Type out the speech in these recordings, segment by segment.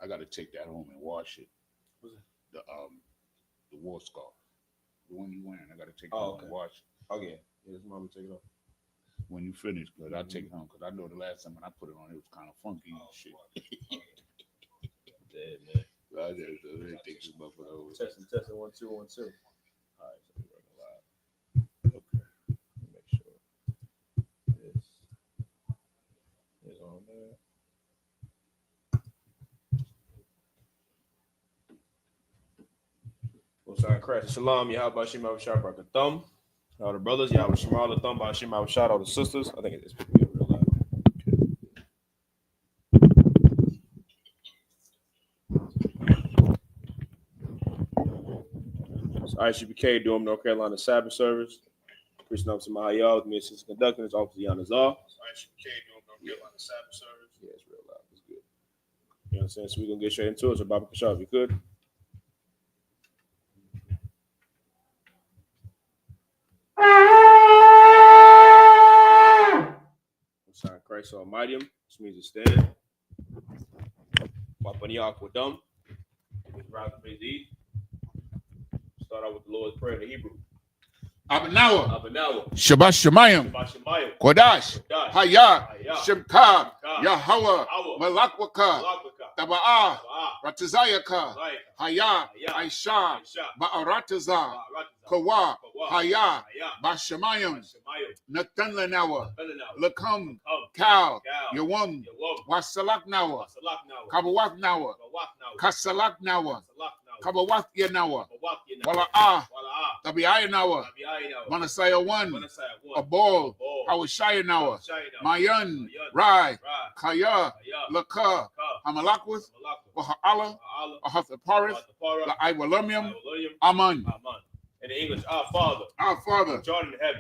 I got to take that home and wash it. What's it? The war scarf, the one you wearing. I got to take it Oh, home okay. and wash it. Oh yeah. Yeah, this mama take it off. When you finish, because I take it home. Because I know the last time when I put it on, it was kind of funky and shit. Dead, man. I just take this motherfucker over. Testing, 1 2 1 2. All right, so we're running live. Okay. Make sure this is on there. What's on Christ? Shalom, Yahweh Shem Shah Thumb. All the brothers, Yahweh Shema the Thumb, Hashem Shah, all the sisters. I think it's picking me up real loud. So Isupk Durham, North Carolina Sabbath service. Preaching up to Mahayah with me, assistant conductor, his officer Yanazar. So Isupk Durham, North Carolina Sabbath service. Yeah, it's real loud. It's good. You know what I'm saying? So we're gonna get straight into it. So Baba Kashab, if you could. Sign Christ Almighty, which means to stand. Wapaniak Wadum. Rise and praise Eid. Start out with the Lord's Prayer in the Hebrew. Abanawa, Abanawa. Shabbat Shemayim, Bashamayim. Kodash, Hayah, Shemka, Yahweh, Malakwaka, Taba'ah, Ratazayaka, Hayah, Aisha, Ba'arataza, Kawa, Hayah, Bashamayim, Nathan Lanawa, Lakum, Kal, Yawam, Wasalak Nawa, Kabawat Nawa, Kasalak Nawa, Kabawat Yanawa, Wala'ah, Tabi'ay Nawa, Manasaya 1, Abol, Awashaya Nawa, Mayan, Rai, Kaya, Laka, Hamalakwith, Waha'ala, Ahathaparis, La'aiwalumium, Aman. In the English, our Father,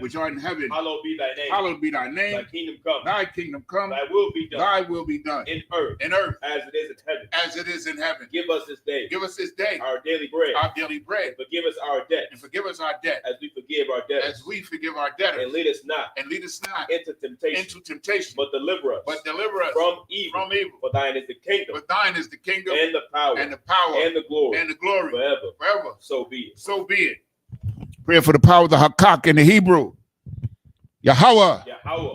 which art in heaven, hallowed be thy name. Hallowed be thy name. Thy kingdom come. Thy kingdom come. Thy will be done. Thy will be done. In earth. As it is in heaven. As it is in heaven. Give us this day. Give us this day. Our daily bread. Our daily bread. Forgive us our debt. And forgive us our debt. As we forgive our debtors. As we forgive our debtors. And lead us not. Into temptation. But deliver us. From evil. For thine is the kingdom. And the power. And the glory. Forever. So be it. Prayer for the power of the Hakak in the Hebrew. Yahweh.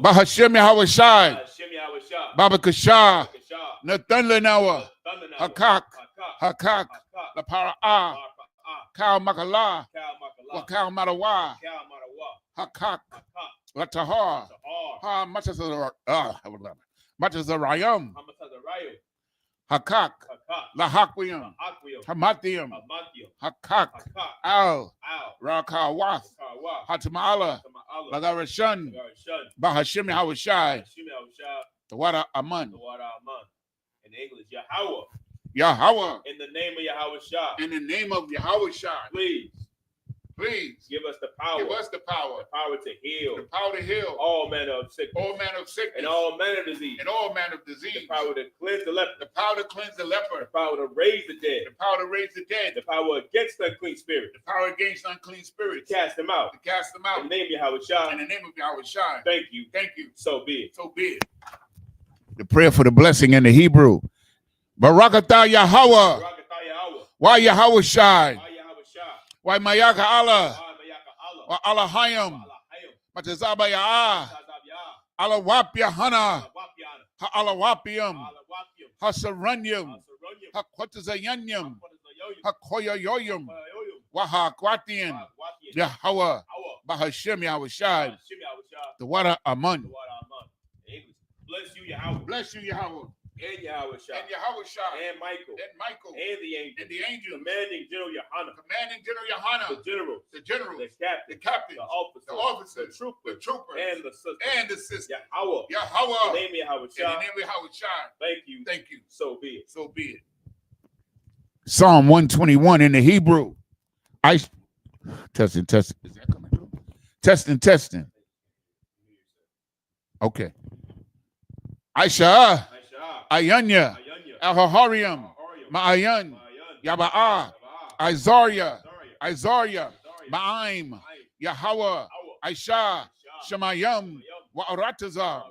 Bahashem Yahweh Shai. Baba Kashah. Nathan Lenawa. Hakak. La Para'ah. Kal Makala. Wakal Marawa. Hakak. La Tahar. Ha Matazarayam. Hakak. La Hakwiyam. Hamathium. Hakak. Al. Rakawath. Hatamala. Lagarashan. Bahashim Hawashai. The water Aman. In English, Yahweh. In the name of Yahweh Shah. In the name of Yahweh Shah. Please give us the power. The power to heal. All manner of sickness. And all manner of disease. The power to cleanse the leper. The power to raise the dead. The power against the unclean spirit. Cast them out. In the name of Yahweh Shah. Thank you. So be it. The prayer for the blessing in the Hebrew. Barakatah Yahweh. Why Yahweh Shai? Why Mayaka Allah? Why Allah Hayam? Matazaba Ya'ah. Allah Wapya Hana. Ha Allah Wapium. Ha Saranyum. Ha Quatazayanyum. Ha Koyoyoyum. Waha Quatian. Yahweh. Bahashim Yahweh Shai. The water Aman. Bless you, Yahweh. And Yahweh Shah. And Michael. And the angel. Commanding General Yohana. The general. The captain. The officer. The trooper. And the sister. Yahweh. In the name of Yahweh Shah. Thank you. So be it. Psalm 121 in the Hebrew. Testing. Is that coming through? Testing. Okay. Aisha. Ayanya, Ahahariam, Ma'ayan, Yaba'ah, Isaiah, Ma'aim, Yahweh, Aisha, Shemayam, Wa'aratazar,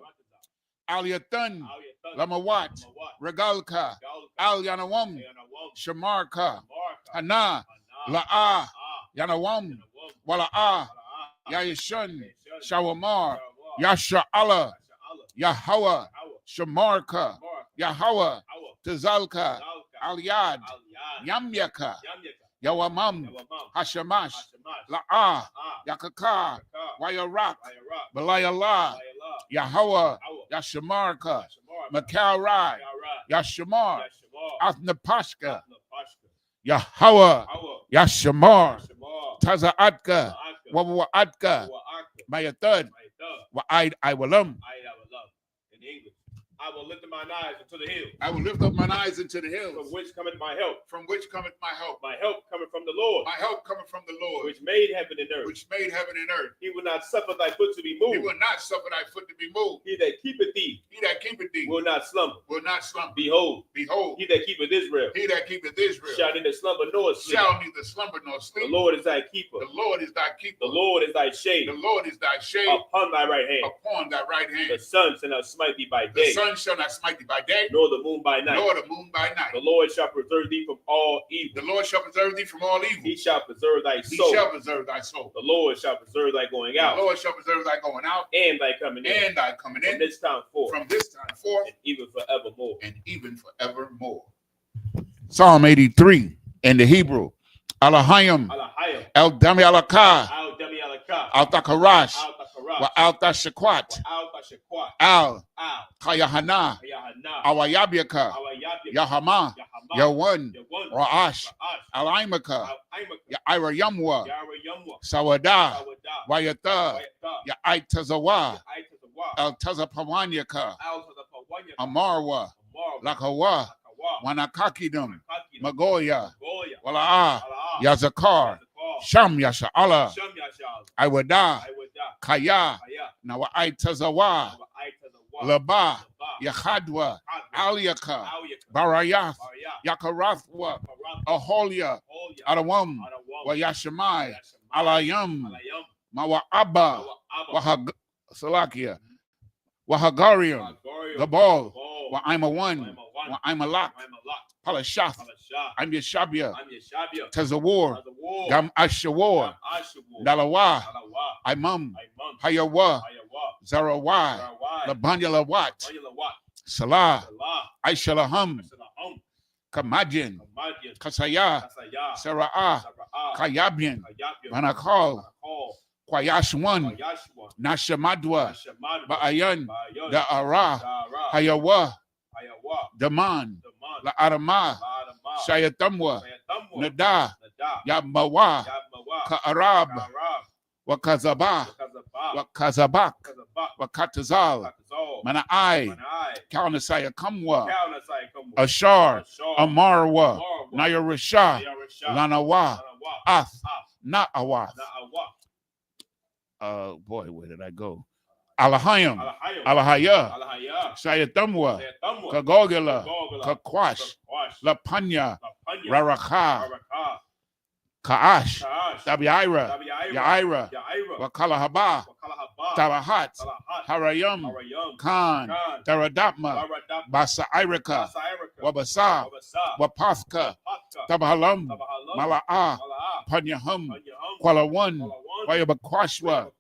Aliyatan, Lamawat, Regalka, Al Yanawam, Shamarka, Hana, La'a, Yanawam, Wala'a, Yayashun, Shawamar, Yasha Allah, Yahweh, Shamarka, Yahweh, Tazalka, Aliyad, Yamyaka, Yawamam, Hashamash, La'a, Yakaka, Wayarak, Balayallah, Yahweh, Yashamarka, Makarai, Yashamar, Athnapashka, Yahweh, Yashamar, Tazaatka, Wawaatka, Maya third, Wa'id I Walam. In English. I will lift up mine eyes into the hills. I will lift up mine eyes into the hills. From which cometh my help? From which cometh my help? My help cometh from the Lord. My help cometh from the Lord. Which made heaven and earth. Which made heaven and earth. He will not suffer thy foot to be moved. He will not suffer thy foot to be moved. He that keepeth thee. He that keepeth thee. Will not slumber. Will not slumber. Behold. Behold. He that keepeth Israel. He that keepeth Israel. Shall neither slumber nor sleep. Shall neither slumber nor sleep. The Lord is thy keeper. The Lord is thy keeper. The Lord is thy shade. The Lord is thy shade. Upon thy right hand. Upon thy right hand. The sun shall not smite thee by day. The sun shall not smite thee by day. Nor the moon by night. Nor the moon by night. The Lord shall preserve thee from all evil. The Lord shall preserve thee from all evil. He shall preserve thy soul. He shall preserve thy soul. The Lord shall preserve thy going out. The Lord shall preserve thy going out. And thy coming in. And thy coming in. From this time forth. From this time forth. And even forevermore. And even forevermore. Psalm 83 in the Hebrew. Alahayim. El Dami Alakah. Al Takarash. Wa Al Tashakwat. Al Kayahana. Awayabiaka. Yahama. Yawan. Ra'ash. Alaimaka. Yaira Yamwa. Sawada. Wayata. Yaitazawa. El Tazapawanyaka. Amarwa. Lakawa. Wanakakidum. Magoya. Wala'a. Yazakar. Sham Yasha Allah. Iwada. Kaya. Nawaitazawa. Laba. Yahadwa. Aliyaka. Barayath. Yakarathwa. Aholia. Adawam. Wayashamai. Alayam. Mawa'aba. Salakia. Wahagarium. Gabal. Wa'ima1. Wa'ima Palashath. I'm Yeshabia. Tazawar. Gam Ashawar. Dalawa. Imam. Hayawa. Zarawa. Labanya Lawat. Salah. Aishalaham. Kamajin. Kasaya. Sara'ah. Kayabian. Manakal. Kwayashwan. Nashamadwa. Ba'ayan. Da'ara. Hayawa. Daman. La'arama. Shayatamwa. Nada. Yamawa. Ka'arab. Wakazaba. Wakazabak. Wakatazal. Mana'ai. Kaunasaya Kamwa. Ashar. Amarwa. Nayarasha. Lanawa. Ath. Na'awath. Boy, where did I go? Alahayim. Alahaya. Shayatamwa. Kagogila. Kakwash. Lapanya. Raracha. Ka'ash. Tabiira. Yaira. Wakalahaba. Tarahat. Harayam. Khan. Taradatma. Basairika. Wabasa. Wapathka. Tabahalam. Mala'a. Panyahum. Kwalawan. Wayabakwashwa.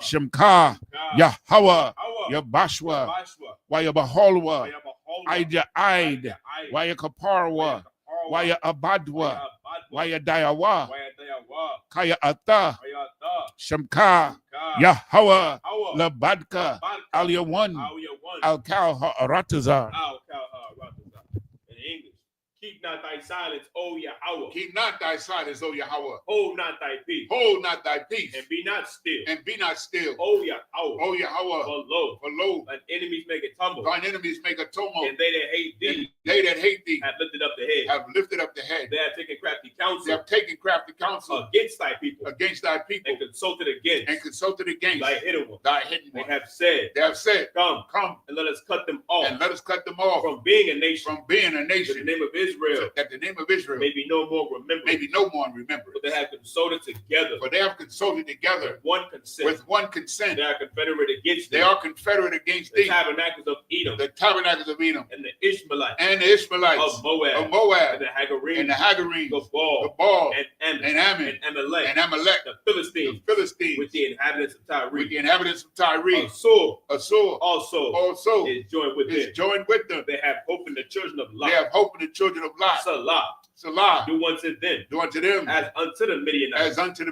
Shimka. Yahweh. Yabashwa. Wayabaholwa. Ida Aid. Wayakaparwa. Wayabadwa. Wayadayawa. Kaya Ata. Shimka. Yahweh. Labadka. Aliyawan. Al-Kal Haratazar. Keep not thy silence, O Yahweh. Keep not thy silence, O Yahweh. Hold not thy peace. Hold not thy peace. And be not still. And be not still. O Yahweh. O Yahweh. For lo, thine enemies make a tumble. Thine enemies make a tumult. And they that hate thee. And they that hate thee. Have lifted up the head. Have lifted up the head. They have taken crafty counsel. They have taken crafty counsel. Against thy people. Against thy people. And consulted against. And consulted against. Thy hidden one. Thy hidden one. They have said. They have said. Come. And let us cut them off. And let us cut them off. From being a nation. From being a nation. In the name of Israel. That the name of Israel may be no more remembered. Maybe no more remembered. But they have consulted together. For they have consulted together. With one consent. They are confederate against thee. They are confederate against thee. The tabernacles of Edom. The tabernacles of Edom. And the Ishmaelites. And and the Ishmaelites of Moab, and the Hagarenes, the Baal, and Ammon, and Amalek, the Philistines, with the inhabitants of Tyre, Assur also is joined with them. They have hope in the children of Lot. Salah, do unto them as unto the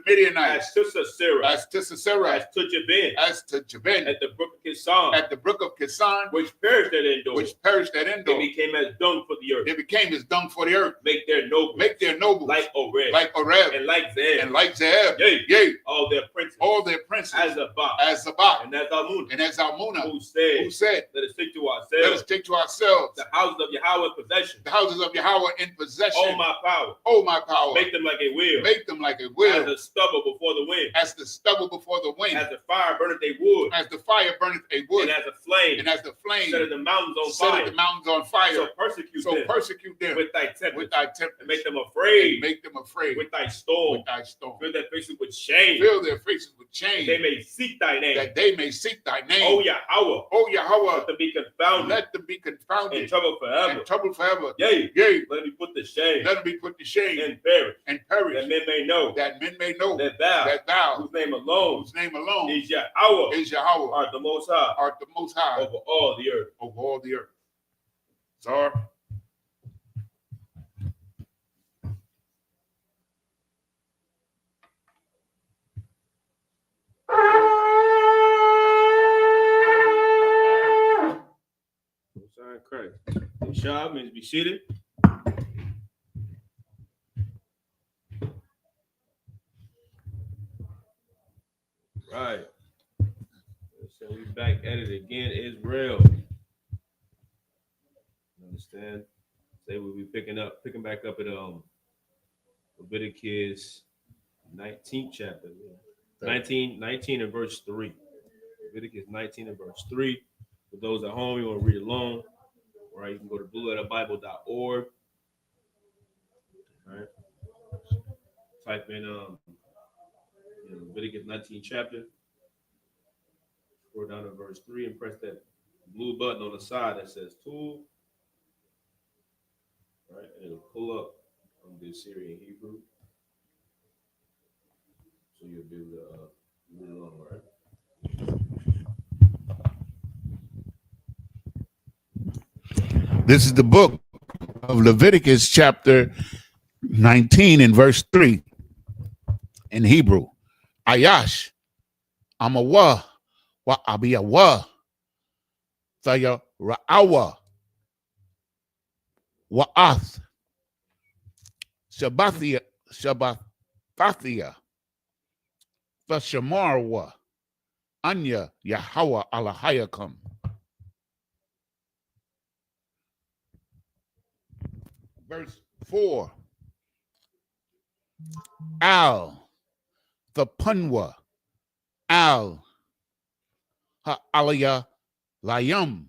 Midianites, as to Sisera, as to Jabin, at the brook of Kison, which perished at Endor, they became as dung for the earth. Make their nobles like Oreb, and like Zeb, yea, all their princes, as Zabak, and as Almuna, who said, let us take to ourselves the houses of Yahweh in possession. Oh my power, make them like a wheel, as the stubble before the wind, as the fire burneth a wood, and as the flame set the mountains on fire, so persecute them with thy tempest, and make them afraid with thy storm, fill their faces with shame, that they may seek thy name, oh Yahweh, let them be confounded, in trouble forever, yea, let them be put to shame, and perish, that men may know that thou, whose name alone is Yahweh, art the most high over all the earth. Sorry. Christ. Shah means be seated. Right. So we back at it again. Israel. Understand? Say we'll be picking back up at Leviticus 19th chapter. 19 and verse 3. Leviticus 19 and verse 3. For those at home, you want to read along. Right, you can go to blueletterbible.org. All right. Type in Leviticus 19 chapter. Scroll down to verse 3 and press that blue button on the side that says tool. All right, and it'll pull up on the Syrian Hebrew. So you'll be able to read along, all right? This is the book of Leviticus chapter 19 and verse 3 in Hebrew. Ayash, Amawa, wa abiyawa, Thaya ra'awa, wa'ath, Shabbathia, Thashamarwa, Anya, Yahweh Alahayakam. Verse 4. Al, the punwa, al, alaya layam,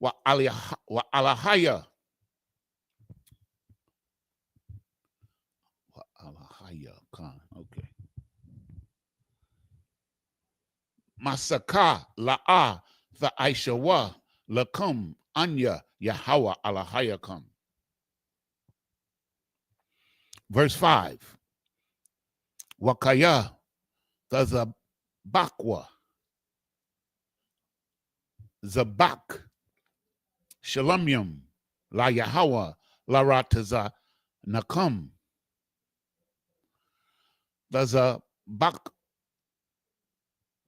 wa alahaya, wa alahaya khan. Okay. Masaka la'a the aishawa lakum anya Yahweh alahayakam. Verse 5. Wakaya the Zabakwa. Zabak. Shalamyam. La Yahweh. La Rataza Nakam. The Zabak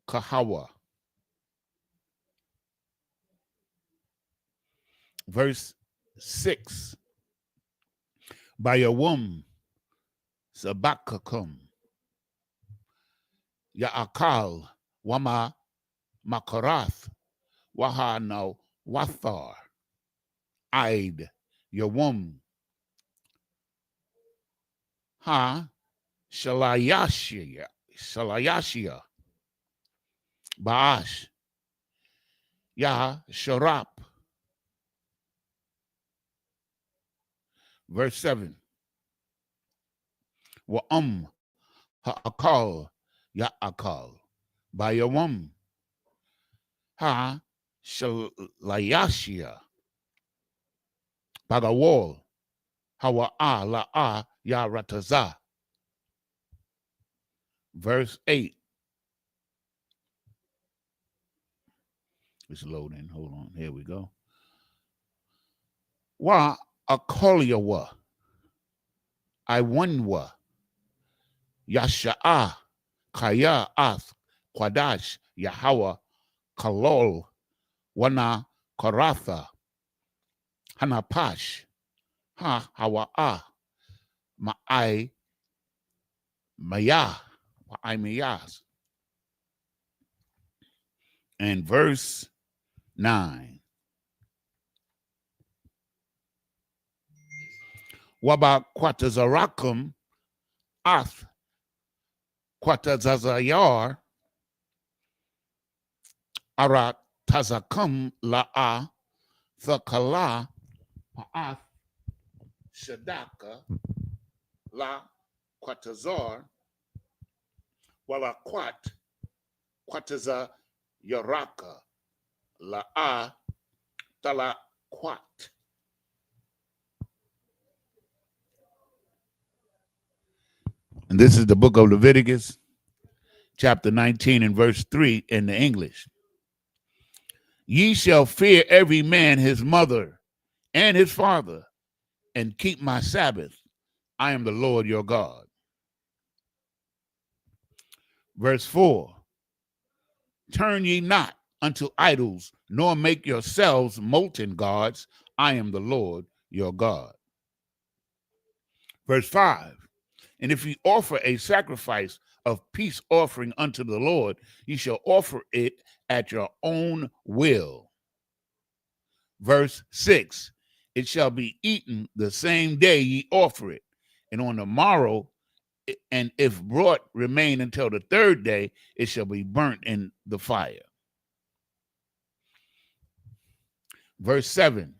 Kahawa. Verse 6. By a womb. Zabakakum. Ya'akal wama makarath waha no wathar. Aid yawum. Ha shalayashia. Baash. Ya sharap. Verse 7. Wa ha'akal ya'akal. Bayawam. Ha shalayashia. Pagawol, Hawa'a la'a yarataza. Verse 8. It's loading. Hold on. Here we go. Wa akoliawa, Iwanwa, Yasha'a, Kaya ath, Kwadash, Yahawa, Kalol, Wana Karatha, Hanapash, Ha Hawa'a, Ma'ai Maya, Ma'ai Mayas. And verse 9. Waba Quatazarakum Ath Quatazazayar Arat Tazakum La'a Thakala Pa'ath Shadaka La Quatazar Wala Quataza Yaraka La'a Tala Quat. And this is the book of Leviticus, chapter 19 and verse 3 in the English. Ye shall fear every man his mother and his father, and keep my Sabbath. I am the Lord your God. Verse 4. Turn ye not unto idols, nor make yourselves molten gods. I am the Lord your God. Verse 5. And if ye offer a sacrifice of peace offering unto the Lord, ye shall offer it at your own will. Verse 6. It shall be eaten the same day ye offer it, and on the morrow, and if brought remain until the third day, it shall be burnt in the fire. Verse 7.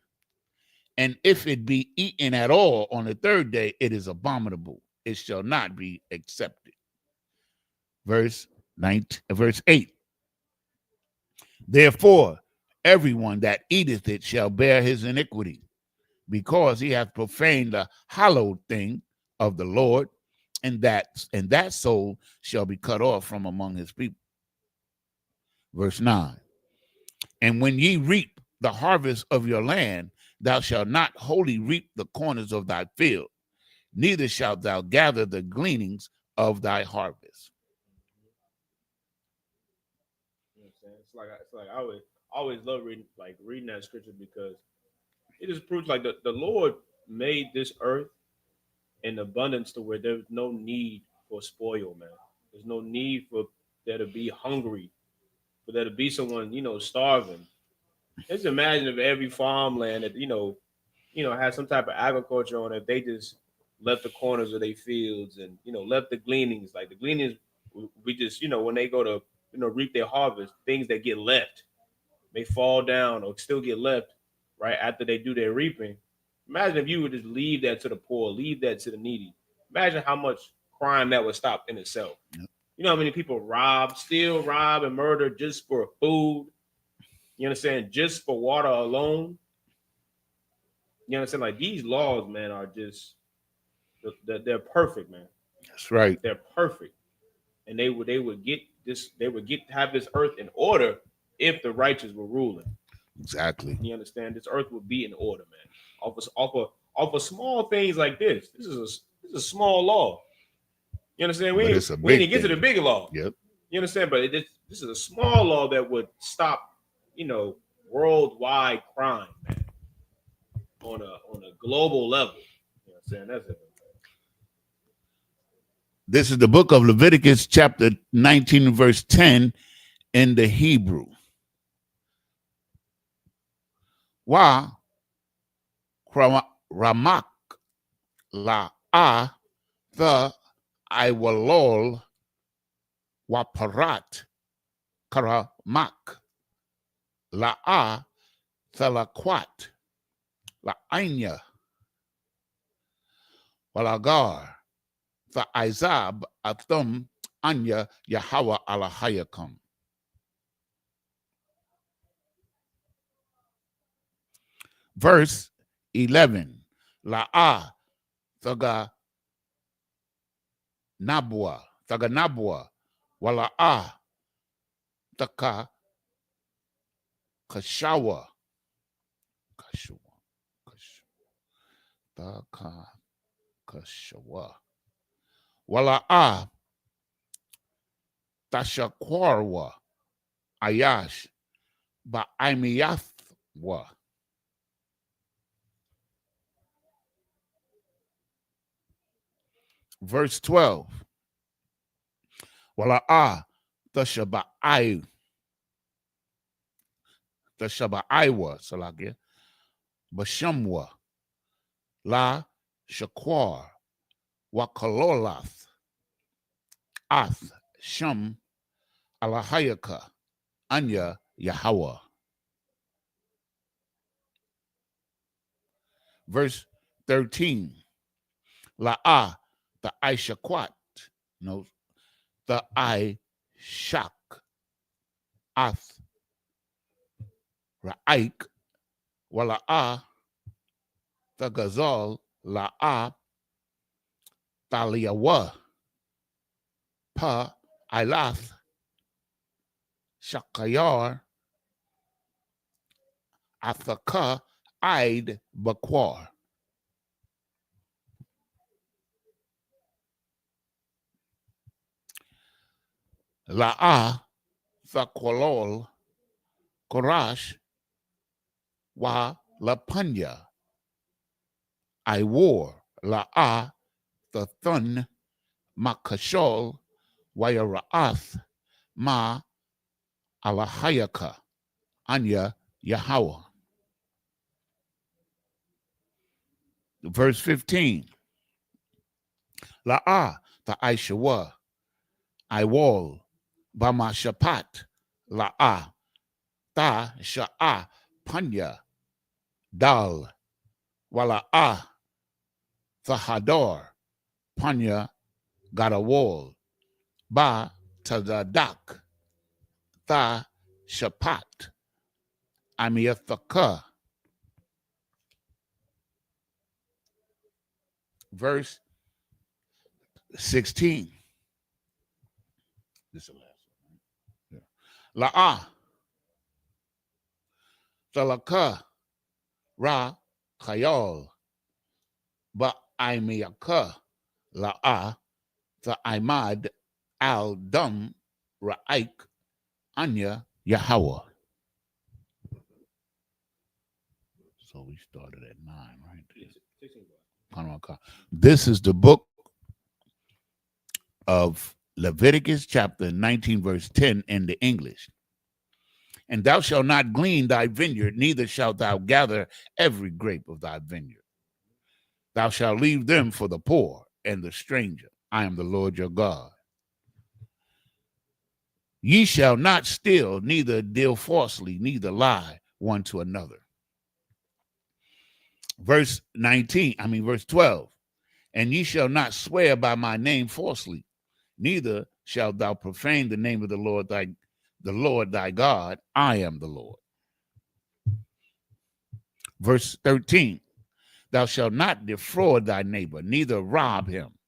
And if it be eaten at all on the third day, it is abominable. It shall not be accepted. Verse 8. Therefore, everyone that eateth it shall bear his iniquity, because he hath profaned the hallowed thing of the Lord, and that soul shall be cut off from among his people. Verse 9. And when ye reap the harvest of your land, thou shalt not wholly reap the corners of thy field, neither shalt thou gather the gleanings of thy harvest. You know what I'm saying? It's like I always love reading that scripture, because it just proves like the Lord made this earth in abundance to where there's no need for spoil, man. There's no need for there to be hungry, for there to be someone, starving. Just imagine if every farmland that has some type of agriculture on it, they just left the corners of their fields and left the gleanings. Like the gleanings, we just when they go to reap their harvest, things that get left may fall down or still get left right after they do their reaping. Imagine if you would just leave that to the poor, leave that to the needy. Imagine how much crime that would stop in itself. Yep. You know how many people steal, rob, and murder just for food? You understand? Just for water alone. You understand? Like these laws, man, are just they're perfect, man. That's right. They're perfect, and they would have this earth in order if the righteous were ruling. Exactly. You understand? This earth would be in order, man. Off of small things like this. This is a small law. You understand? We didn't get to the bigger law. Yep. You understand? But this is a small law that would stop, worldwide crime, man, on a global level. You know what I'm saying? That's it. This is the book of Leviticus, chapter 19, verse 10 in the Hebrew. Wa ramak la'a the iwalol waparat karamak la'a thalakwat la'anya walagar the Izab athum anya Yahweh alahayakum. Verse 11. La'a thaga nabwa. Wala'a taka kashawa. Taka kashawa. Wala'a tashakwarwa. Ayash ba'imiyathwa. Verse 12. Wala'a tashaba'aiwa. Salakia. Bashamwa. La shakwar. Wakalolath. Ath. Sham. Alahayaka. Anya Yahweh. Verse 13. La'ah, the Aishakwat. No, the Aishak. Ath. Ra'aik. Wala'ah, the Gazal. La'ah, Taliyawa. Pa. Ilath. Shakayar. Athaka. Aid Bakwar. La'ah, Thakwalol, Korash, Wa Lapanya. I wore La'ah, the Thun, Makashol, Wayara'ath, Ma Alahayaka, Anya Yahweh. Verse 15. La'ah, the Aishawa, I wall, Bama Shapat, La'ah, Ta Sha'ah, Panya, Dal, Wala'ah, Thahador, Panya, got a wall, Ba Tadadak, Tha Shapat, Amiathaka. Verse 16. This is the last one. Yeah. La'ah, Salaka, Ra, Khayal, Ba Aimiyaka, La'ah, the Imad, Al Dum, Ra'aik, Anya, Yahweh. So we started at 9, right? This is the book of Leviticus chapter 19, verse 10 in the English. And thou shalt not glean thy vineyard, neither shalt thou gather every grape of thy vineyard. Thou shalt leave them for the poor and the stranger. I am the Lord your God. Ye shall not steal, neither deal falsely, neither lie one to another. Verse 12. And ye shall not swear by my name falsely, neither shalt thou profane the name of the Lord thy God. I am the Lord. Verse 13. Thou shalt not defraud thy neighbor, neither rob him.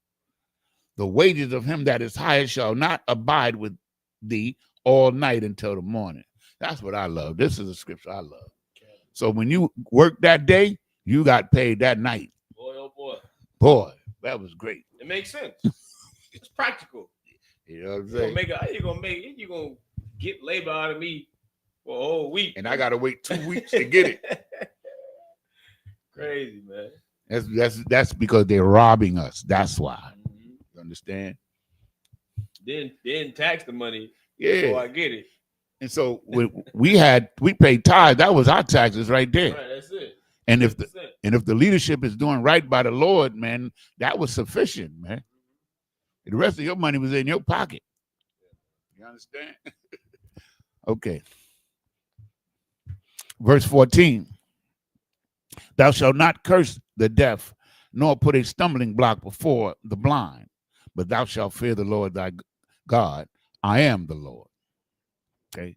The wages of him that is hired shall not abide with thee all night until the morning. That's what I love. This is a scripture I love. So when you work that day, you got paid that night. Boy, oh boy. Boy, that was great. It makes sense. It's practical. You know what I'm saying? You're gonna get labor out of me for a whole week. And I gotta wait 2 weeks to get it. Crazy, man. That's because they're robbing us. That's why. Mm-hmm. You understand? Then tax the money. Yeah. Before I get it. And so we paid tithes. That was our taxes right there. Right, that's it. And if the leadership is doing right by the Lord, man, that was sufficient, man. The rest of your money was in your pocket. You understand? Okay. Verse 14. Thou shalt not curse the deaf, nor put a stumbling block before the blind, but thou shalt fear the Lord thy God. I am the Lord. Okay?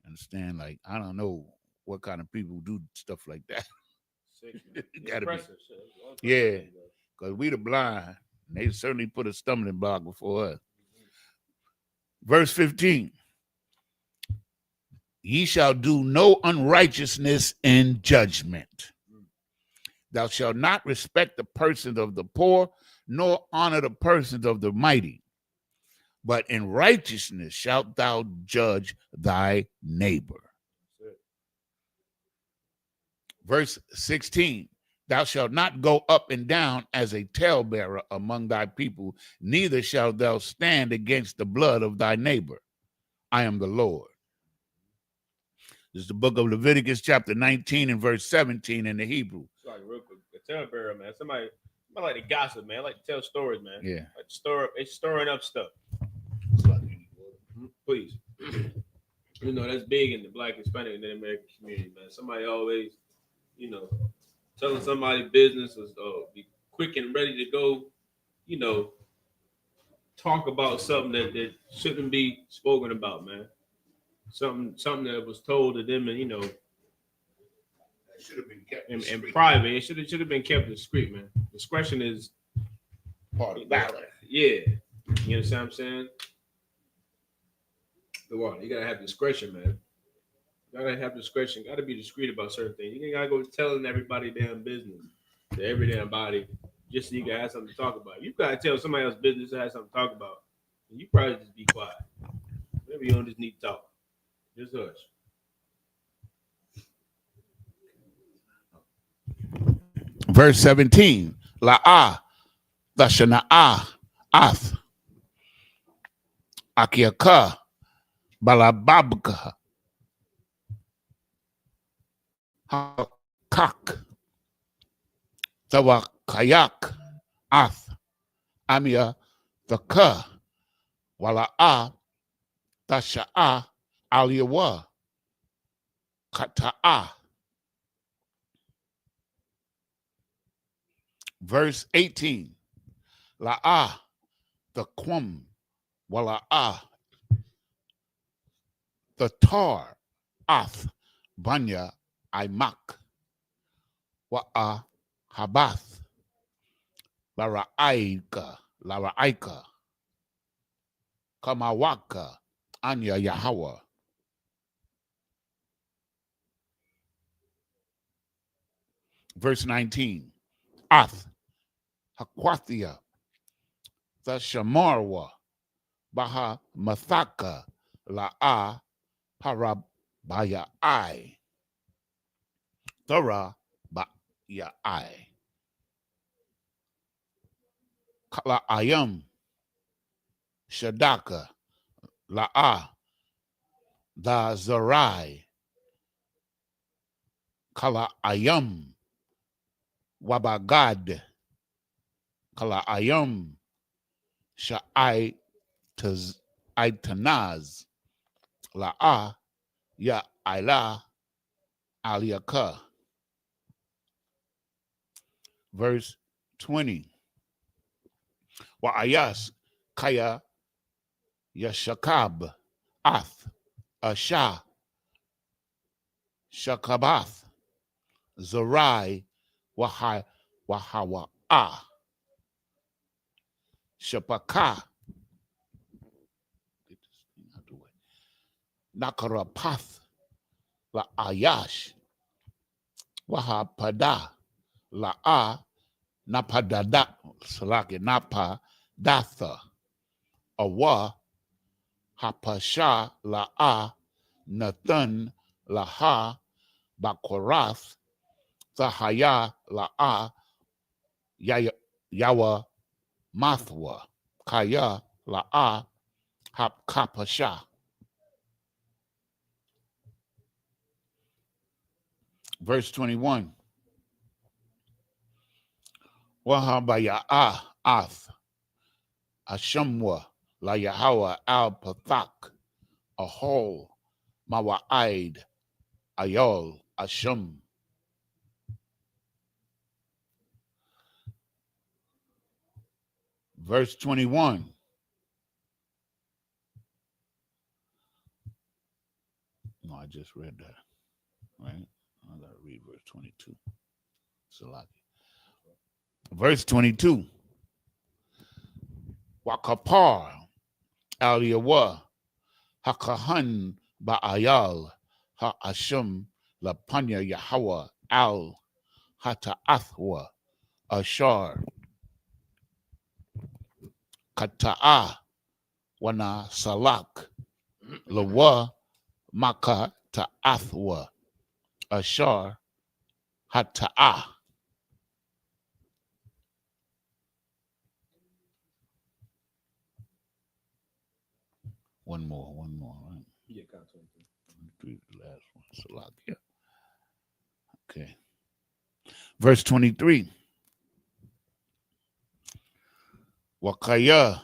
Understand? Like, I don't know what kind of people do stuff like that. Gotta be. Yeah, because we the blind. They certainly put a stumbling block before us. Verse 15. Ye shall do no unrighteousness in judgment. Thou shalt not respect the persons of the poor, nor honor the persons of the mighty. But in righteousness shalt thou judge thy neighbor. Verse 16. Thou shalt not go up and down as a talebearer among thy people, neither shalt thou stand against the blood of thy neighbor. I am the Lord. This is the book of Leviticus, chapter 19 and verse 17 in the Hebrew. Like real quick, a talebearer, man. Somebody like to gossip, man. I like to tell stories, man. Yeah. Like it's stirring up stuff. Please. You know, that's big in the Black, Hispanic, and the American community, man. Somebody always, you know, telling somebody business or be quick and ready to go, you know, talk about something that shouldn't be spoken about, man. Something that was told to them, and you know, should have been kept in private. It should have been kept discreet, man. Discretion is part of valor. Yeah, you understand what I'm saying? The water. You gotta have discretion, man. You gotta have discretion. Gotta be discreet about certain things. You gotta go telling everybody damn business to every damn body just so you can have something to talk about. You gotta tell somebody else's business to have something to talk about. And you probably just be quiet. Maybe you don't just need to talk. Just hush. Verse 17. La'ah, Tashana'ah, Ath, Akiaka, Balababka, Hakak, Tawakayak, Ath, Amia, Thaka, Wala'ah, Tasha'a, Aliyawa, Kata'a. Verse 18. La'ah, the Quam, Wala'ah, the Tar, Ath, Banya, Imak, Wa'a, Habath, Lara'aika, Kamawaka, Anya Yahweh. Verse 19. Ath, Hakwathia, the Shamarwa, Baha Mathaka, La'a, Parabaya I, Thora Baya I, Kala Ayam, Shadaka, La'a, Da Zarai, Kala Ayam, Wabagad, Kala Ayam, Sha'ai Tanaz, La'a, Ya Ila, Aliyaka. Verse 20. Wa'ayas, Kaya, Yashakab, Ath, Asha, Shakabath, Zarai, Wahawa, Shapaka, Nakarapath, La Ayash, Wahapada, La Napadada, Salaki, Napadatha, Awa, Hapasha, Nathan, Laha, Bakorath, Sahaya, Yawa, Mathwa, Kaya, Hapkapasha. Verse 21. Wahabaya Ath, Ashamwa, La Yahawa Al Pathak, Ahol, Mawa'id, Ayol, Asham. Verse 21. No, I just read that. Right? I gotta read verse 22. Verse 22. Wakapar al yawa hakahan ba'ayal ha'ashum lapanya Yahweh al hata'athwa ashar kata'a wana salak lawa maka ta'athwa ashar hata'a. One more, right? Yeah, The last one. Salak, yeah. Okay. Verse 23. Wakaya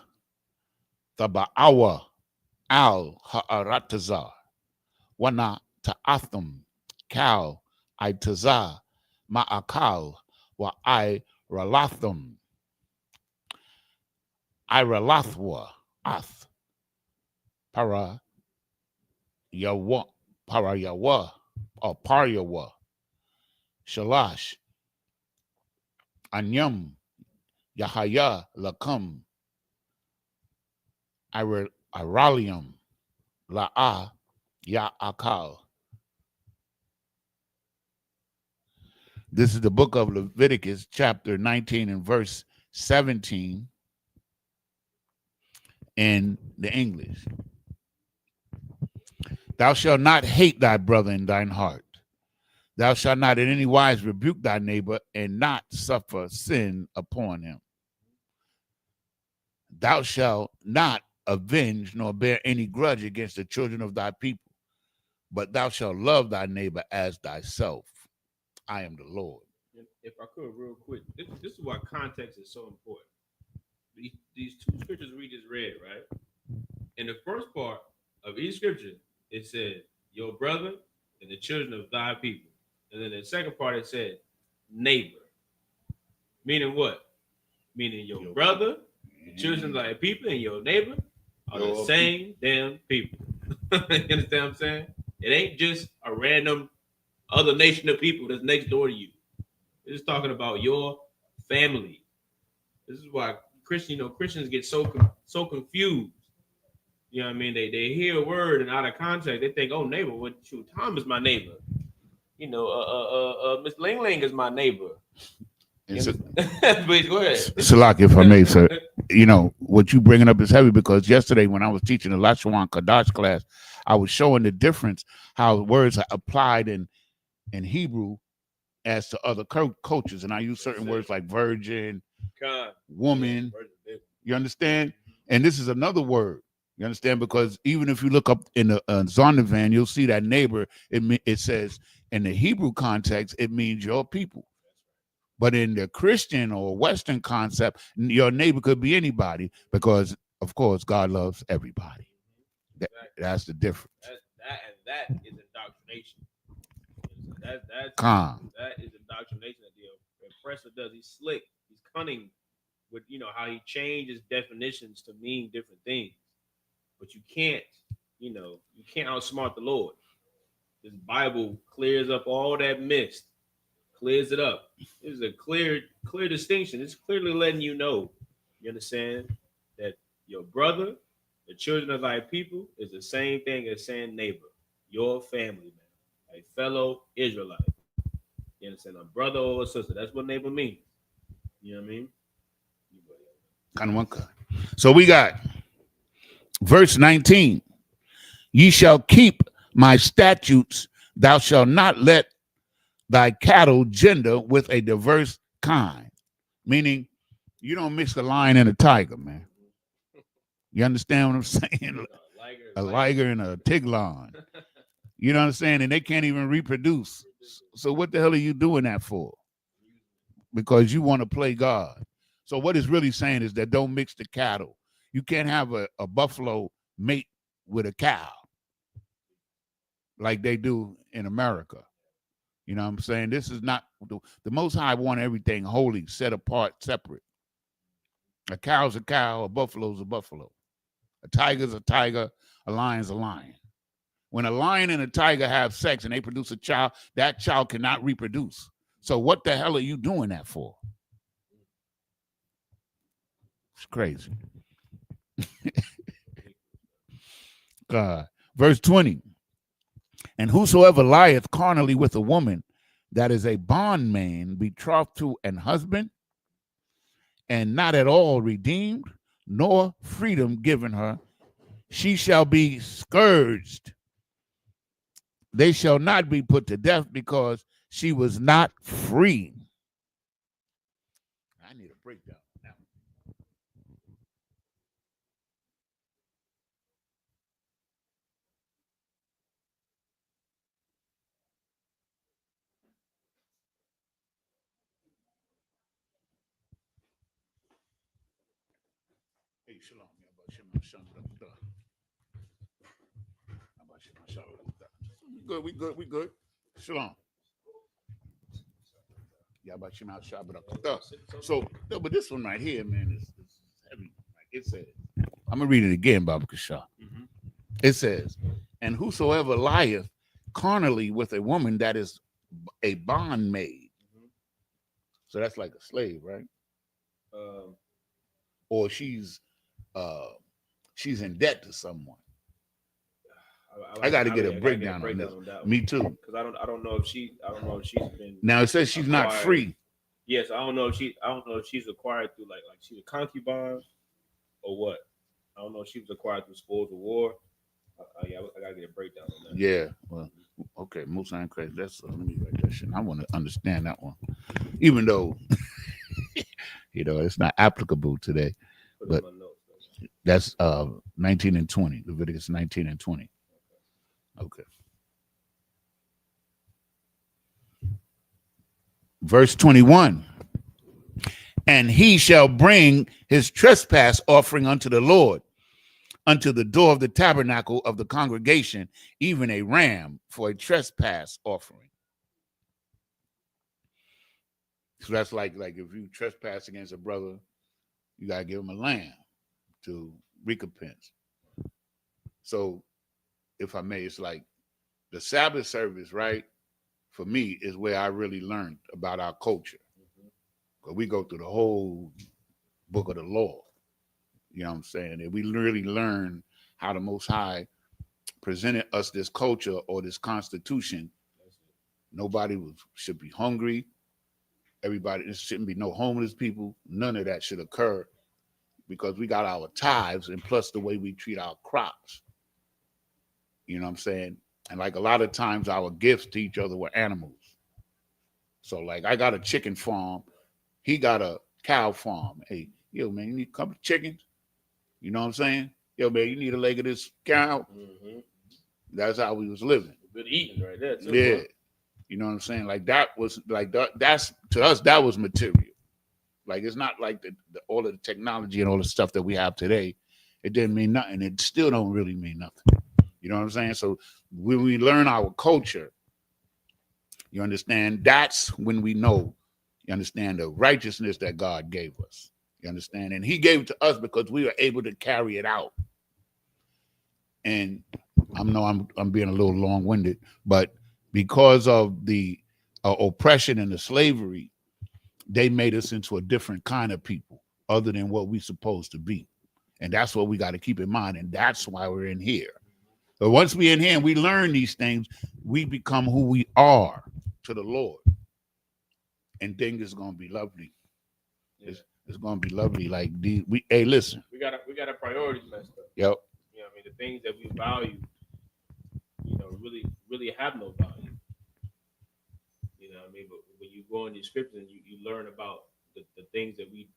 taba'awa al ha'aratazar wana ta'athum kal itazar ma'akal wa ralathum ralathwa ath para yawa or paryawa shalash anyam yahaya lakam iralium la'a ya akal. This is the book of Leviticus, chapter 19 and verse 17 in the English. Thou shalt not hate thy brother in thine heart. Thou shalt not in any wise rebuke thy neighbor and not suffer sin upon him. Thou shalt not avenge nor bear any grudge against the children of thy people, but thou shalt love thy neighbor as thyself. I am the Lord. If I could, real quick, this is why context is so important. These two scriptures we just read, right? In the first part of each scripture, it said, your brother and the children of thy people. And then the second part, it said, neighbor. Meaning what? Meaning your brother, the children of thy people, and your neighbor are the same damn people. You understand what I'm saying? It ain't just a random other nation of people that's next door to you. It's talking about your family. This is why Christians get so confused. You know what I mean? They hear a word and out of context, they think, oh, neighbor, what shoot, Tom is my neighbor. You know, Miss Ling Ling is my neighbor. Please go ahead. Salak, if I may, sir. You know, what you bringing up is heavy because yesterday when I was teaching the Lashawan Kadash class, I was showing the difference, how words are applied in Hebrew as to other cultures. And I use certain words like virgin, woman. You understand? And this is another word. You understand? Because even if you look up in the Zondervan, you'll see that neighbor. It says in the Hebrew context, it means your people. But in the Christian or Western concept, your neighbor could be anybody because, of course, God loves everybody. That's the difference. That is indoctrination. That is indoctrination that the oppressor does. He's slick. He's cunning with, how he changes definitions to mean different things. But you can't outsmart the Lord. This Bible clears up all that mist, clears it up. This is a clear distinction. It's clearly letting you know, you understand, that your brother, the children of thy people, is the same thing as saying neighbor, your family, man, a fellow Israelite. You understand? A brother or a sister. That's what neighbor means. You know what I mean? So we got verse 19. Ye shall keep my statutes. Thou shalt not let thy cattle gender with a diverse kind. Meaning, you don't mix a lion and a tiger, man. You understand what I'm saying? A liger and a tiglon. You know what I'm saying? And they can't even reproduce. So what the hell are you doing that for? Because you want to play God. So what it's really saying is that don't mix the cattle. You can't have a buffalo mate with a cow like they do in America. You know what I'm saying? This is not, the Most High want everything holy, set apart, separate. A cow's a cow, a buffalo's a buffalo. A tiger's a tiger, a lion's a lion. When a lion and a tiger have sex and they produce a child, that child cannot reproduce. So what the hell are you doing that for? It's crazy. God. Verse 20. And whosoever lieth carnally with a woman that is a bondman betrothed to an husband, and not at all redeemed, nor freedom given her, she shall be scourged. They shall not be put to death because she was not free. I need a breakdown now. Hey, shalom. We good. We good. Shalom. So, no, but this one right here, man, is heavy. Like it says, I'm gonna read it again, Baba Kasha. Mm-hmm. It says, and whosoever lieth carnally with a woman that is a bondmaid. Mm-hmm. So that's like a slave, right? Or she's in debt to someone. I got to get a breakdown on this. Me too. Because I don't know if she's been. Now it says she's acquired. Not free. Yes, I don't know if she's acquired through like she's a concubine or what. I don't know if she was acquired through spoils of war. I gotta get a breakdown on that. Yeah. Well, okay. Most I'm crazy. That's let me write that shit. I want to understand that one, even though it's not applicable today. But that's 19 and 20. Leviticus 19 and 20. Okay. Verse 21. And he shall bring his trespass offering unto the Lord, unto the door of the tabernacle of the congregation, even a ram for a trespass offering. So that's like if you trespass against a brother, you got to give him a lamb to recompense. So if I may, it's like the Sabbath service, right? For me, is where I really learned about our culture. Because we go through the whole book of the law. You know what I'm saying? And we really learn how the Most High presented us this culture or this constitution. Nobody should be hungry. Everybody, there shouldn't be no homeless people. None of that should occur because we got our tithes and plus the way we treat our crops. You know what I'm saying? And like a lot of times our gifts to each other were animals. So like I got a chicken farm. He got a cow farm. Hey, yo, man, you need a couple of chickens? You know what I'm saying? Yo, man, you need a leg of this cow? Mm-hmm. That's how we was living. Good eating right there, too. Yeah. Huh? You know what I'm saying? Like that was like that's to us, that was material. Like it's not like all of the technology and all the stuff that we have today. It didn't mean nothing. It still don't really mean nothing. You know what I'm saying? So when we learn our culture, you understand, that's when we know, you understand, the righteousness that God gave us. You understand? And he gave it to us because we were able to carry it out. And I know I'm being a little long-winded, but because of the oppression and the slavery, they made us into a different kind of people other than what we're supposed to be. And that's what we got to keep in mind. And that's why we're in here. But once we're in here and we learn these things, we become who we are to the Lord. And things is going to be lovely. Yeah. It's going to be lovely. Like, hey, listen. We got our priorities messed up. Yep. You know what I mean? The things that we value, really have no value. You know what I mean? But when you go in the scriptures and you learn about the things that we,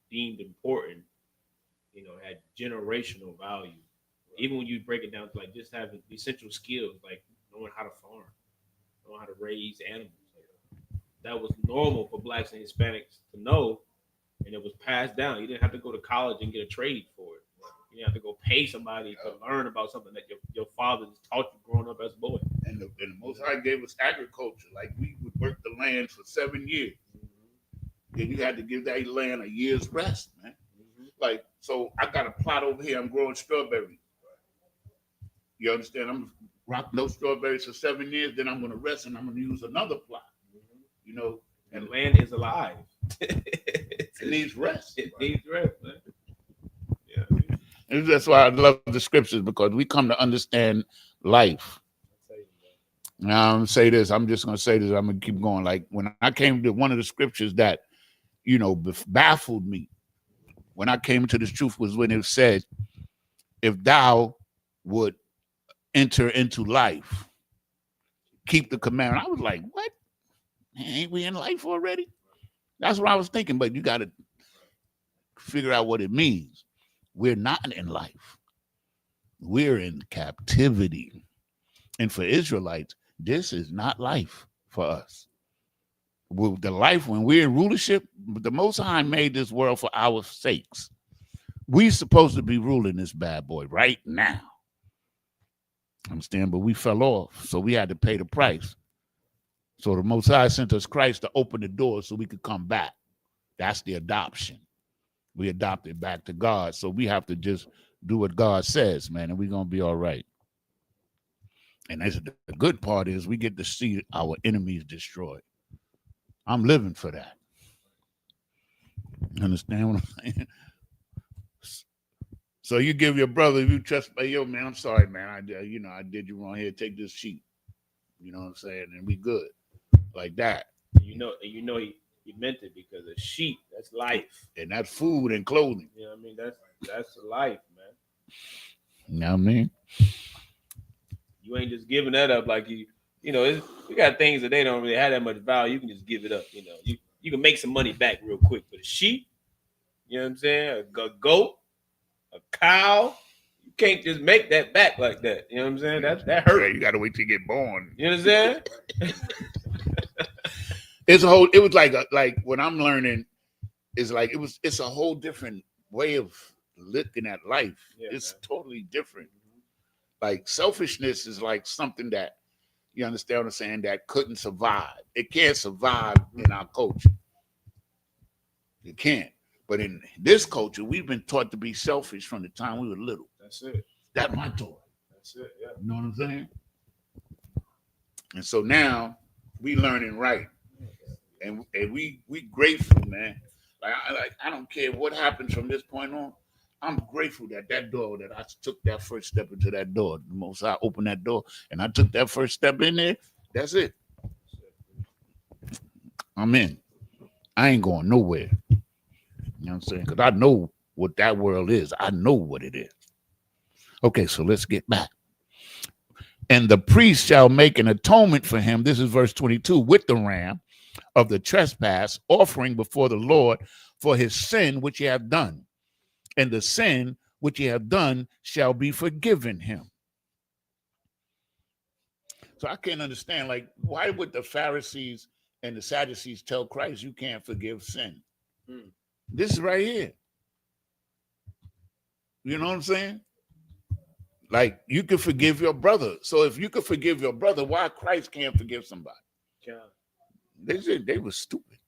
deemed important, had generational value. Even when you break it down to like just having essential skills, like knowing how to farm, knowing how to raise animals. That was normal for blacks and Hispanics to know, and it was passed down. You didn't have to go to college and get a trade for it. You didn't have to go pay somebody to learn about something that your father taught you growing up as a boy. And the Most High gave us agriculture. Like we would work the land for 7 years. Mm-hmm. Then you had to give that land a year's rest, man. Mm-hmm. Like, so I got a plot over here. I'm growing strawberries. You understand? I'm rocking those strawberries for 7 years. Then I'm going to rest and I'm going to use another plot. Mm-hmm. land is alive. It needs rest. It needs rest, man. Yeah. And that's why I love the scriptures, because we come to understand life. Now I'm gonna say this. I'm just gonna say this. I'm gonna keep going. Like when I came to one of the scriptures that, baffled me when I came to this truth was when it said, "If thou would enter into life, keep the commandment." I was like, "What? Ain't we in life already?" That's what I was thinking. But you got to figure out what it means. We're not in life. We're in captivity. And for Israelites, this is not life for us. The life when we're in rulership, the Most High made this world for our sakes. We're supposed to be ruling this bad boy right now. Understand? But we fell off, so we had to pay the price. So the Most High sent us Christ to open the door so we could come back. That's the adoption. We adopted back to God. So we have to just do what God says, man, and we're going to be all right. And that's the good part is we get to see our enemies destroyed. I'm living for that. Understand what I'm saying? So you give your brother, if you trust, yo, man, I'm sorry, man. I did you wrong here. Take this sheet. You know what I'm saying? And we good. Like that. He meant it, because a sheep, that's life. And that's food and clothing. You know what I mean? That's life, man. You know what I mean? You ain't just giving that up like we got things that they don't really have that much value. You can just give it up. You can make some money back real quick. But a sheep, you know what I'm saying? A goat, a cow, you can't just make that back like that. You know what I'm saying? That hurt. Yeah, you got to wait till you get born. You understand? It was like what I'm learning is like it's a whole different way of looking at life. Yeah, it's totally different. Like selfishness is like something that, you understand what I'm saying, that couldn't survive. It can't survive in our culture. It can't. But in this culture, we've been taught to be selfish from the time we were little. That's it. That's my thought. That's it. Yeah. You know what I'm saying? And so now we learning right. And we grateful, man. I don't care what happens from this point on. I'm grateful that door, that I took that first step into that door. The Most High opened that door, and I took that first step in there. That's it. I'm in. I ain't going nowhere. You know what I'm saying? Because I know what that world is. I know what it is. Okay, so let's get back. And the priest shall make an atonement for him. This is verse 22, with the ram of the trespass, offering before the Lord for his sin which he hath done. And the sin which he hath done shall be forgiven him. So I can't understand, like, why would the Pharisees and the Sadducees tell Christ you can't forgive sin? This is right here. You know what I'm saying? Like, you can forgive your brother. So if you could forgive your brother, why Christ can't forgive somebody? They said they was stupid.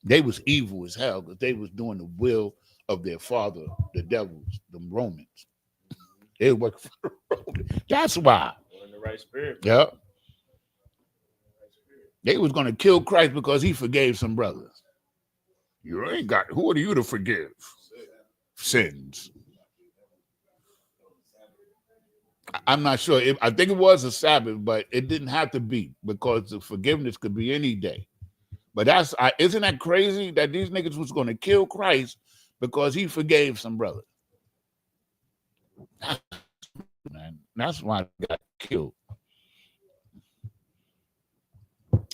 They was evil as hell because they was doing the will of their father, the devils, the Romans. They work for the Romans. That's why. In the right spirit. Yeah. They was going to kill Christ because he forgave some brothers. You ain't got, who are you to forgive sins? I'm not sure. I think it was a Sabbath, but it didn't have to be, because the forgiveness could be any day. But isn't that crazy that these niggas was going to kill Christ because he forgave some brothers? Man, that's why he got killed.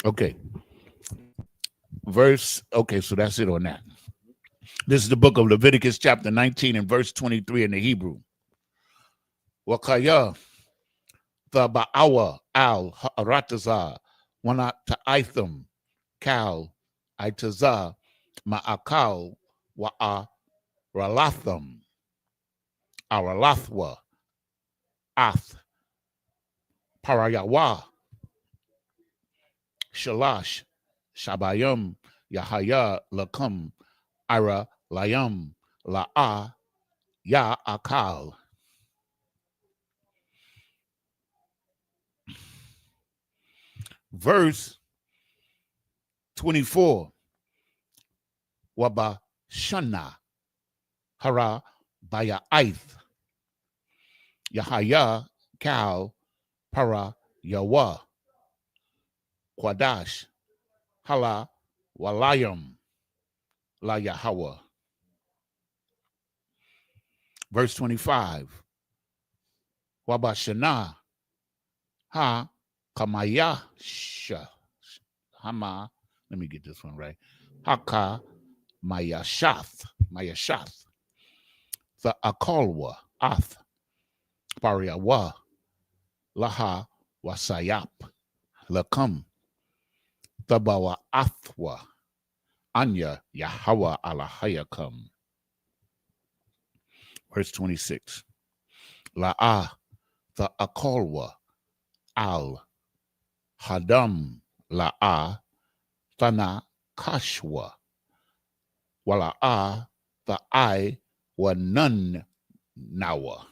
Okay. So that's it on that. This is the book of Leviticus chapter 19 and verse 23 in the Hebrew. Wakaya the ba'awa al ha'arataza wana ta'itham kal itaza ma'akal wa'a ralatham aralathwa ath parayawa shalash shabayam yahaya lakam ira layam la'a ya akal. Verse 24. waba shana hara baya aith Yahaya Kal Para Yawa Kwadash Hala Walayam La Yahweh. Verse 25. Wabashana Ha Kamaya Hama. Let me get this one right. Haka Mayashath. The Akalwa Ath Pariawa Laha Wasayap Lakam Tabawa Athwa Anya Yahweh Alahayakam. Verse 26. La'ah the Akalwa Al Hadam La'ah Thana Kashwa Wala'ah the I wa Nun Nawa.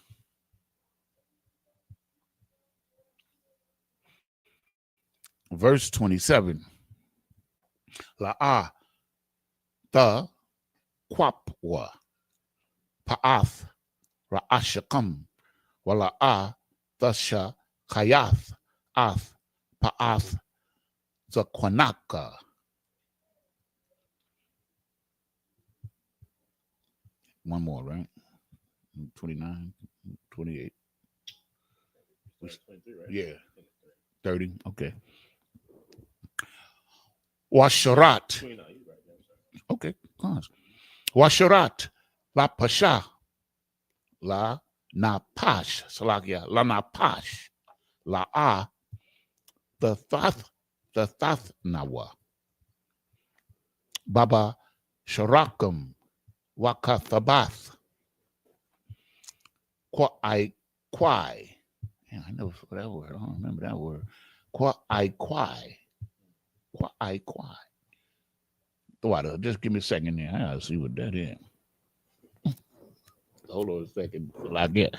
Verse 27. La'ah the Kwapwa Pa'ath Ra'ashakam Wala'ah the Shakayath Ath Pa'ath the Kwanaka. One more, right? 29, 28. 23, right? Yeah. 30. Okay. Washarat. 29, you're right. Okay. Washarat. La Pasha. La Napash. Salakia. La Napash. La A. The Thath Nawa. Baba Sharakam. Wakathabath. Kwai. Yeah, I know that word. I don't remember that word. Kwai. Just give me a second there. I gotta see what that is. Hold on a second till I get.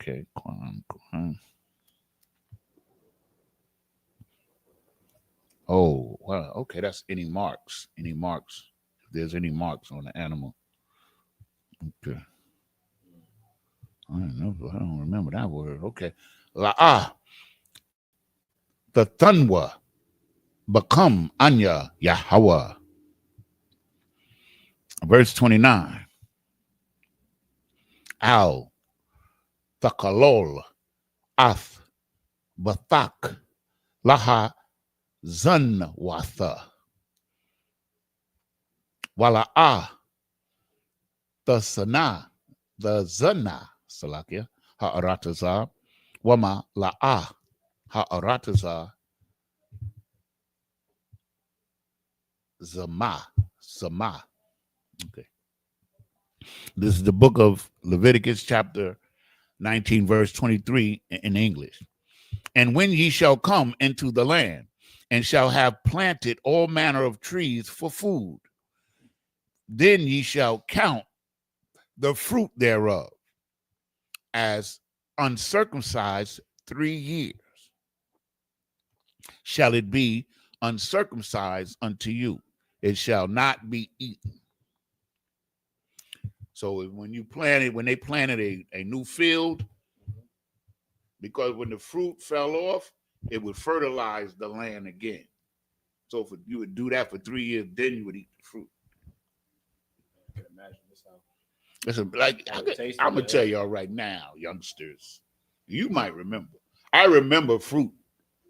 Okay. Oh, well, okay. That's any marks. If there's any marks on the animal. Okay. I don't remember that word. Okay. La'ah. The Thunwa. Become Anya Yahweh. Verse 29. Al Thakalol Ath Bathak Laha Zunwatha Wala'ah the Zana Salakia Ha'aratazar Wama La'ah Ha'aratazar Zama. Okay. This is the book of Leviticus, chapter 19, verse 23 in English. And when ye shall come into the land, and shall have planted all manner of trees for food, then ye shall count the fruit thereof as uncircumcised 3 years. Shall it be uncircumcised unto you? It shall not be eaten. So when they planted a new field, because when the fruit fell off, it would fertilize the land again. So if you would do that for 3 years, then you would eat the fruit. I can imagine this how. Listen, I'm gonna tell y'all right now, youngsters, you might remember. I remember fruit.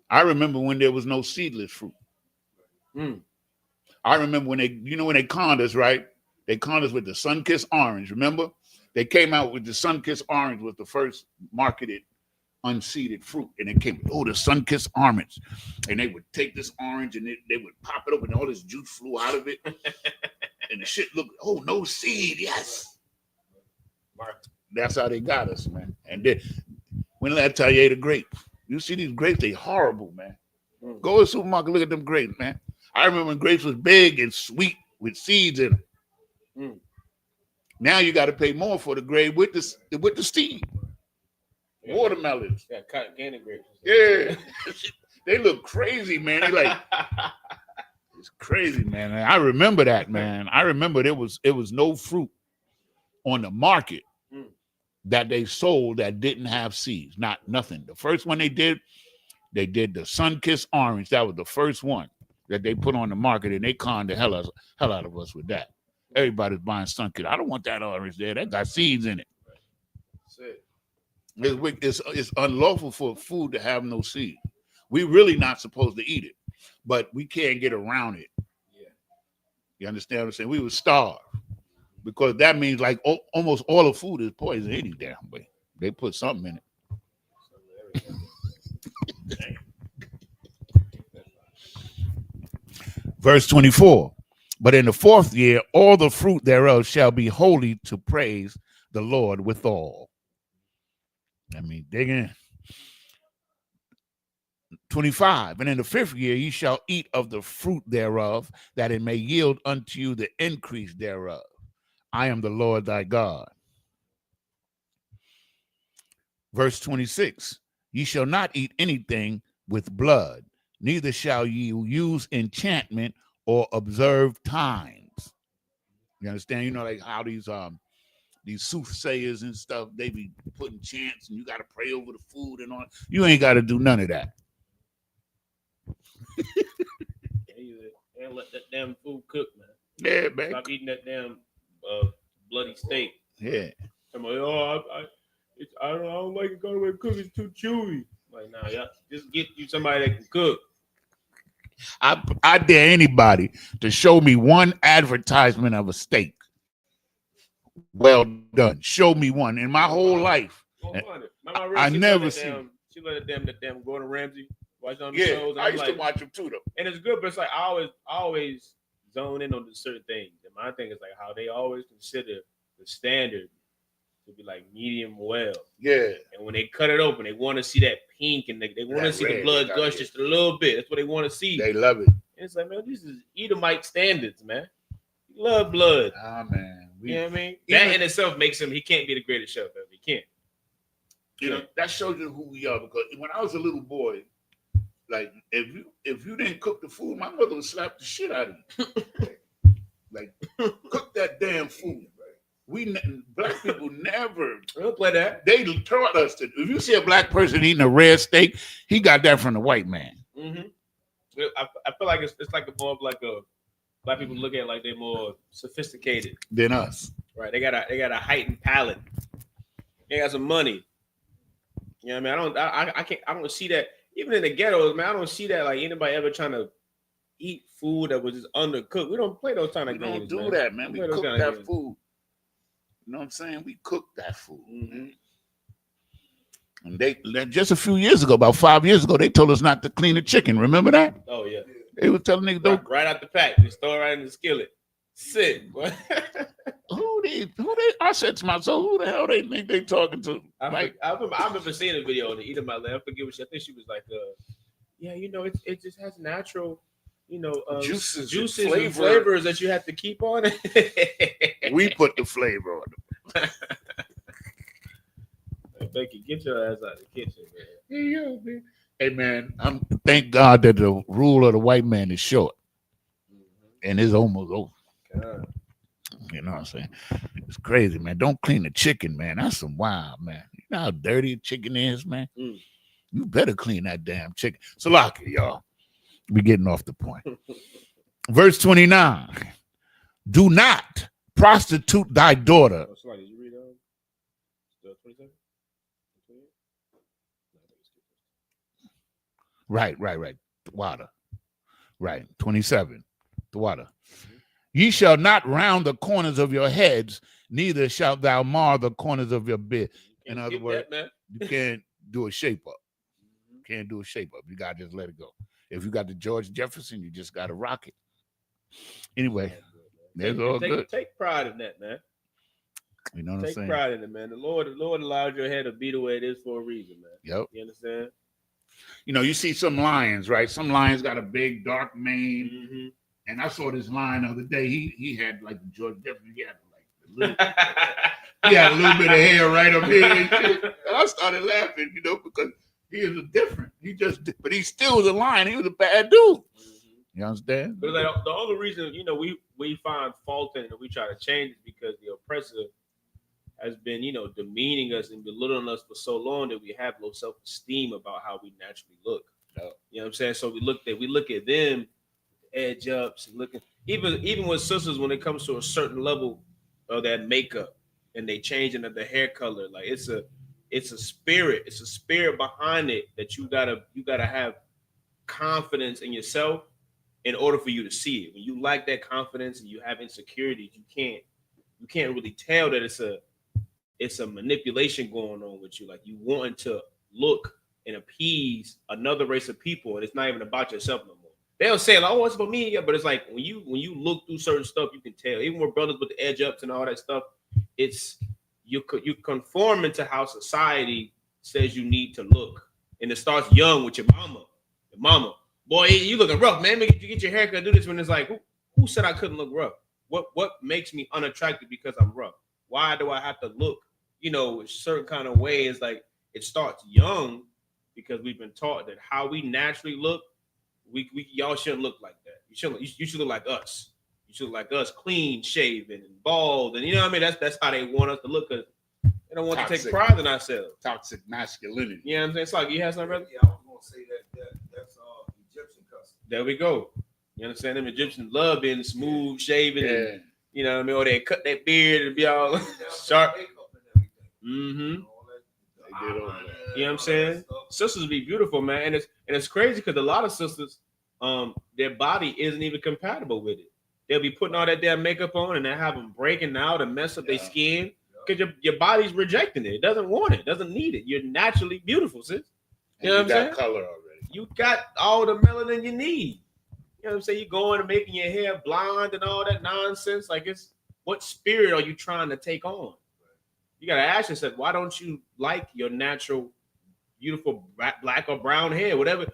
I remember when there was no seedless fruit. I remember when they conned us, right? They conned us with the sun-kissed orange. Remember? They came out with the sun-kissed orange was the first marketed unseeded fruit, and it came, the sun-kissed orange, and they would take this orange and they would pop it open, and all this juice flew out of it, and the shit looked, no seed, yes. That's how they got us, man. And then when last time you ate a grape? You see these grapes, they horrible, man. Go to the supermarket, look at them grapes, man. I remember when grapes was big and sweet with seeds in them. Now you got to pay more for the grape with the seed. Yeah. Watermelons. Yeah, candy grapes. Yeah. They look crazy, man. They like It's crazy, man. I remember that, man. I remember it was no fruit on the market that they sold that didn't have seeds. Nothing. The first one they did the sun-kissed orange. That was the first one that they put on the market, and they conned the hell out of us with that. Everybody's buying sun-kissed. I don't want that orange there. That got seeds in it. It's unlawful for food to have no seed. We really not supposed to eat it, but we can't get around it. Yeah. You understand what I'm saying? We would starve because that means like almost all the food is poison any damn way. They put something in it. Verse 24. But in the 4th year, all the fruit thereof shall be holy to praise the Lord withal. I mean, dig in. 25. And in the 5th year, ye shall eat of the fruit thereof, that it may yield unto you the increase thereof. I am the Lord thy God. Verse 26. Ye shall not eat anything with blood, neither shall ye use enchantment or observe times. You understand? You know, like how these soothsayers and stuff, they be putting chants and you got to pray over the food and all. You ain't got to do none of that. And let that damn food cook, man. Yeah, man. Stop eating that damn bloody steak. Yeah. I'm like, I don't like it going away cook. It's too chewy. Like, nah, y'all just get you somebody that can cook. I dare anybody to show me one advertisement of a steak. Well done. Show me one in my whole life. I never see. She let that damn Gordon Ramsay watch on the shows. I used to watch them too, though. And it's good, but it's like I always zone in on certain things. And my thing is like how they always consider the standard to be like medium well. Yeah. And when they cut it open, they want to see that pink and they want to see the blood gush just a little bit. That's what they want to see. They love it. And it's like, man, this is Edomite standards, man. You love blood. Ah, man. You know what I mean? That in itself makes him, he can't be the greatest chef ever. He can't. You know, that shows you who we are. Because when I was a little boy, like if you didn't cook the food, my mother would slap the shit out of you. Like, cook that damn food. Black people never. We'll play that. They taught us to. If you see a black person eating a rare steak, he got that from the white man. Mm-hmm. I feel like it's like more of like a black people look at it like they're more sophisticated than us. Right? They got a heightened palate. They got some money. You know what I mean? I don't see that even in the ghettos, man. I don't see that like anybody ever trying to eat food that was just undercooked. We don't play those kind of games. We don't do that, man. We cook that food. You know what I'm saying? We cook that food. Mm-hmm. And they just a few years ago, about 5 years ago, they told us not to clean the chicken. Remember that? Oh yeah. They were telling niggas don't right out the pack. Just throw it right in the skillet. Sick. Who they? I said to myself, who the hell they think they talking to? I remember seeing a video on the Eat My Land. I forget what she. I think she was like, yeah, you know, it just has natural, you know, juices and flavors that you have to keep on it. We put the flavor on them. Becky, get your ass out of the kitchen, man. Yeah, man. Hey, man, thank God that the rule of the white man is short, and it's almost over. God. You know what I'm saying? It's crazy, man. Don't clean the chicken, man. That's some wild, man. You know how dirty a chicken is, man? Mm. You better clean that damn chicken. Salaki, y'all. We getting off the point. Verse 29. Do not prostitute thy daughter. Oh, sorry, did you read 27? Right. The water. Right. 27. The water. Mm-hmm. Ye shall not round the corners of your heads, neither shalt thou mar the corners of your beard. In other words, you can't do a shape up. Can't do a shape up. You got to just let it go. If you got the George Jefferson, you just got to rock it. Anyway, that's all good. Take pride in that, man. You know what I'm saying? Take pride in it, man. The Lord allowed your hair to be the way it is for a reason, man. Yep. You understand? You know, you see some lions, right? Some lions got a big dark mane. Mm-hmm. And I saw this lion the other day. He had like the George Jefferson. He had a little bit of hair right up here. And I started laughing, you know, because he is different. But he still was a lion. He was a bad dude. Mm-hmm. You understand? But like the only reason, you know, we find fault in it and we try to change it because the oppressor has been, you know, demeaning us and belittling us for so long that we have low self-esteem about how we naturally look. You know what I'm saying? So we look at them edge ups and looking even with sisters when it comes to a certain level of that makeup and they changing of the hair color. Like it's a spirit. It's a spirit behind it that you gotta have confidence in yourself in order for you to see it. When you lack that confidence and you have insecurities, you can't really tell that it's a manipulation going on with you. Like you wanting to look and appease another race of people, and it's not even about yourself no more. They'll say, like, "Oh, it's for me," yeah, but it's like when you look through certain stuff, you can tell. Even with brothers with the edge ups and all that stuff, it's you conforming to how society says you need to look, and it starts young with your mama. Your mama, boy, you looking rough, man. Make you get your haircut. Do this when it's like, who said I couldn't look rough? What makes me unattractive because I'm rough? Why do I have to look, you know, a certain kind of way? It's like it starts young because we've been taught that how we naturally look, we y'all shouldn't look like that. You should look like us. You should look like us, clean shaven and bald, and you know what I mean. That's how they want us to look. Cause they don't want to take pride in ourselves. Toxic masculinity. You know what I'm saying? It's like you have something, brother? Yeah, I was gonna say that's Egyptian custom. There we go. You understand? Them Egyptians love being smooth shaven, and you know what I mean, or they cut their beard and be all sharp. Mm-hmm. They did all that. You know what I'm saying? Sisters be beautiful, man, and it's crazy because a lot of sisters, their body isn't even compatible with it. They'll be putting all that damn makeup on and they have them breaking out and mess up their skin because your body's rejecting it. It doesn't want it. Doesn't need it. You're naturally beautiful, sis. You know what I'm saying? Color already. You got all the melanin you need. You know what I'm saying? You going and making your hair blonde and all that nonsense. Like what spirit are you trying to take on? You gotta ask yourself, why don't you like your natural, beautiful black or brown hair, whatever.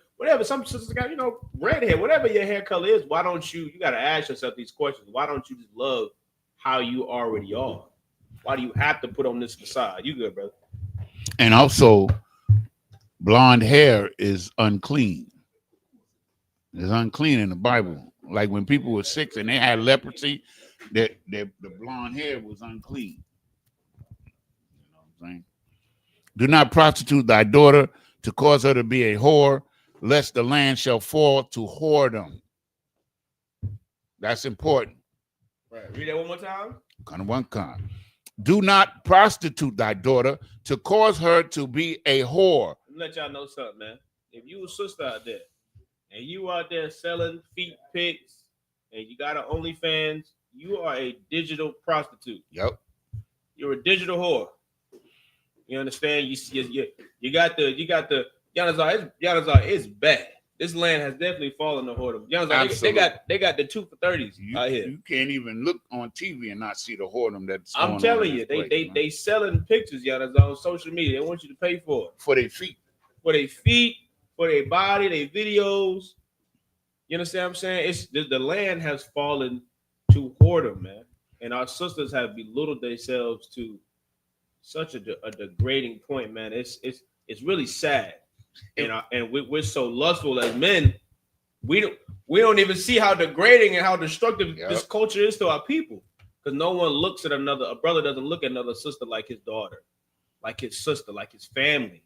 Some sisters got, you know, red hair, whatever your hair color is. Why don't you gotta ask yourself these questions? Why don't you just love how you already are? Why do you have to put on this facade? You good, brother? And also, blonde hair is unclean. It's unclean in the Bible. Like when people were sick and they had leprosy, the blonde hair was unclean. You know what I'm saying? Do not prostitute thy daughter to cause her to be a whore, lest the land shall fall to whoredom. That's important. Right. Read that one more time. Kind. Do not prostitute thy daughter to cause her to be a whore. Let me let y'all know something, man. If you a sister out there and you out there selling feet pics and you got an OnlyFans, you are a digital prostitute. Yep. You're a digital whore. You understand? You got the Yanazar. It's bad. This land has definitely fallen to whoredom. They got the 2 for 30s out here. You can't even look on TV and not see the whoredom that's going on. I'm telling you, they selling pictures, Yanazar, on social media. They want you to pay for it. For their feet. For their body, their videos. You understand what I'm saying? It's the land has fallen to whoredom, man. And our sisters have belittled themselves to such a degrading point, man. It's really sad. And we're so lustful as men, we don't even see how degrading and how destructive this culture is to our people. Because no one looks at a brother doesn't look at another sister like his daughter, like his sister, like his family.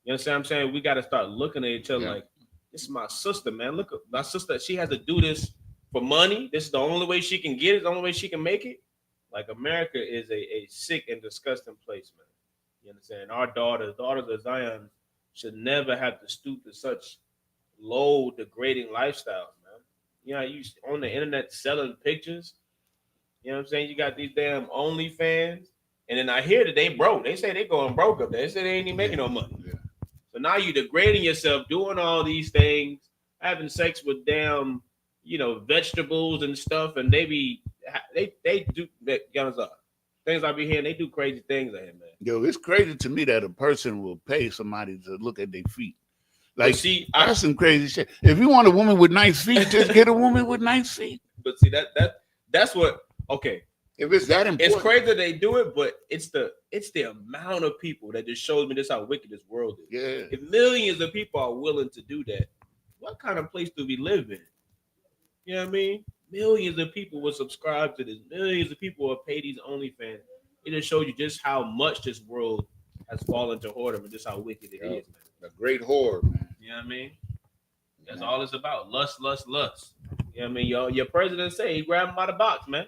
You understand what I'm saying? We got to start looking at each other like, this is my sister, man. Look, my sister, she has to do this for money. This is the only way she can get it, the only way she can make it. Like America is a sick and disgusting place, man. You understand? Our daughters of Zion, should never have to stoop to such low, degrading lifestyles, man. You know, you on the internet selling pictures. You know what I'm saying? You got these damn OnlyFans, and then I hear that they broke. They say they going broke up there. They say they ain't even making no money. Yeah. So now you degrading yourself, doing all these things, having sex with damn, you know, vegetables and stuff, and they do that. Things I be hearing, they do crazy things out here, man. Yo, it's crazy to me that a person will pay somebody to look at their feet. Like, see, that's some crazy shit. If you want a woman with nice feet, just get a woman with nice feet. But see, that's what. Okay, if it's that important, it's crazy that they do it, but it's the amount of people that just shows me this how wicked this world is. Yeah. If millions of people are willing to do that, what kind of place do we live in? You know what I mean? Millions of people will subscribe to this. Millions of people will pay these OnlyFans. It just shows you just how much this world has fallen to whoredom and just how wicked it is, man. The great whore, man. You know what I mean? That's all it's about. Lust, lust, lust. You know what I mean? Your president say he grabbed him out of the box, man.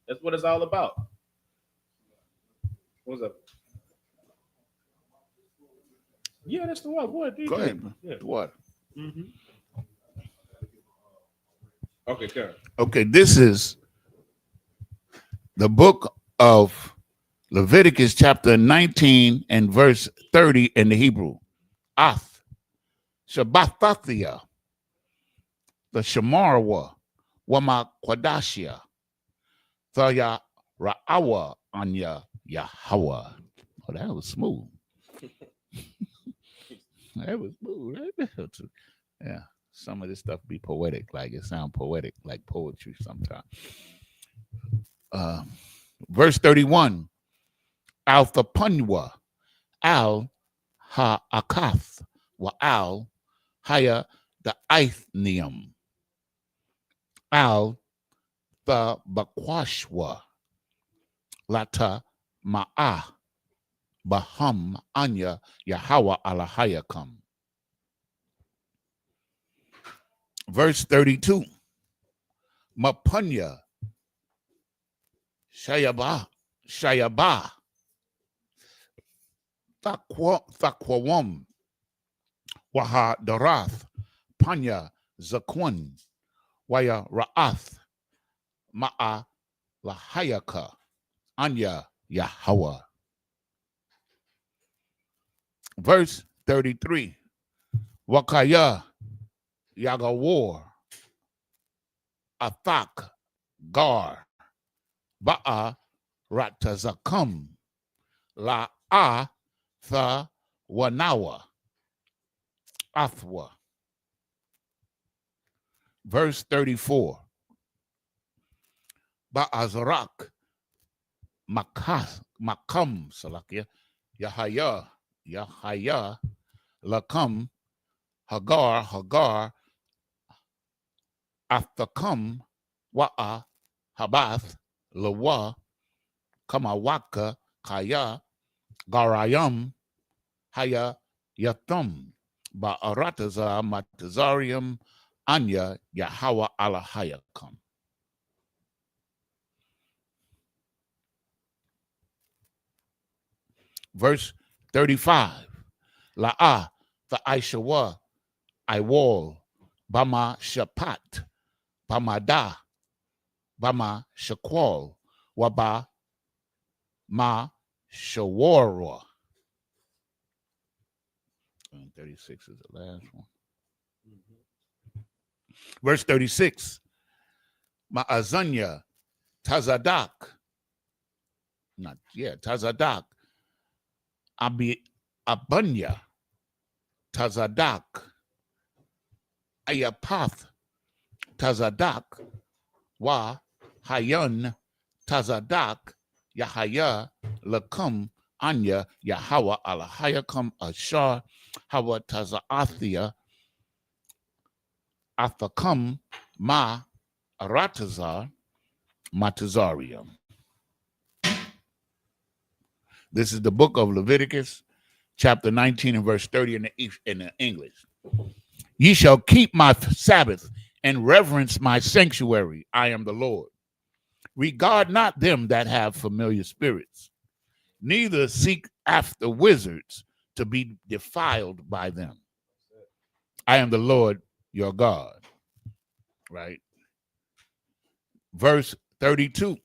That's what it's all about. What's up? Yeah, that's the one. What? Go ahead, man. Yeah. What? Mm-hmm. Okay, Karen. Okay, this is the book of Leviticus chapter 19 and verse 30 in the Hebrew. Ath, Shabbathathia, the Shemarwa, Wama Kwadashia, Thaya Ra'awa Anya Yahweh. Oh, that was smooth. That was smooth, right? Yeah. Some of this stuff be poetic, like it sound poetic, like poetry sometimes. Verse 31, Al Thapunwa, Al Ha-Akath, Wa Al Haya the Ithnium, Al the Bakwashwa, Lata Ma'ah, Baham Anya Yahweh Alahayakam. Verse 32, Mapunya Shayaba Thakwawam Waha Darath Panya Zakwun Waya Ra'ath Ma'a Lahayaka Anya Yahweh. Verse 33, Wakaya Yagawar Athak Gar Ba'a Ratazakam La'a Tha Wanawa Athwa. Verse 34, Ba'azarak Makam Salakia Yahaya Lakam Hagar Athakam Wa'a Habath Lawa Kamawaka Kaya Garayam Haya Yathum Ba'arataza Matazarium Anya Yahweh Alahayakam. Verse 35, La'a the Aishawa Iwal Bama Shapat Bamada Bama Shakwal Waba Ma Shawara. 36 is the last one. Verse 36, Ma'azanya Tazadak. Tazadak. Abunya Tazadak. Ayapath Tazadak. Wa Hayun Tazadak. Yahaya Lakum Anya Yahweh Alahayakam Ashar Hawa Tazaathia Athakam Ma Aratazar Matazarium. This is the book of Leviticus, chapter 19 and verse 30 in the English. Ye shall keep my Sabbath and reverence my sanctuary. I am the Lord. Regard not them that have familiar spirits, neither seek after wizards to be defiled by them. I am the Lord your God. Right? Verse 32.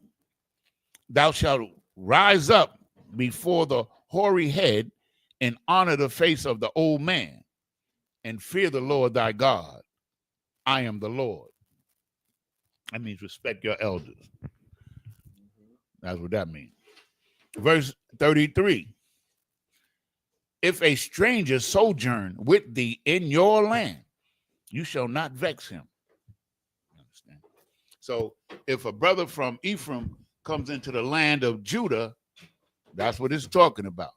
Thou shalt rise up before the hoary head and honor the face of the old man and fear the Lord thy God. I am the Lord. That means respect your elders. That's what that means. Verse 33. If a stranger sojourn with thee in your land, you shall not vex him. Understand? So if a brother from Ephraim comes into the land of Judah, that's what it's talking about.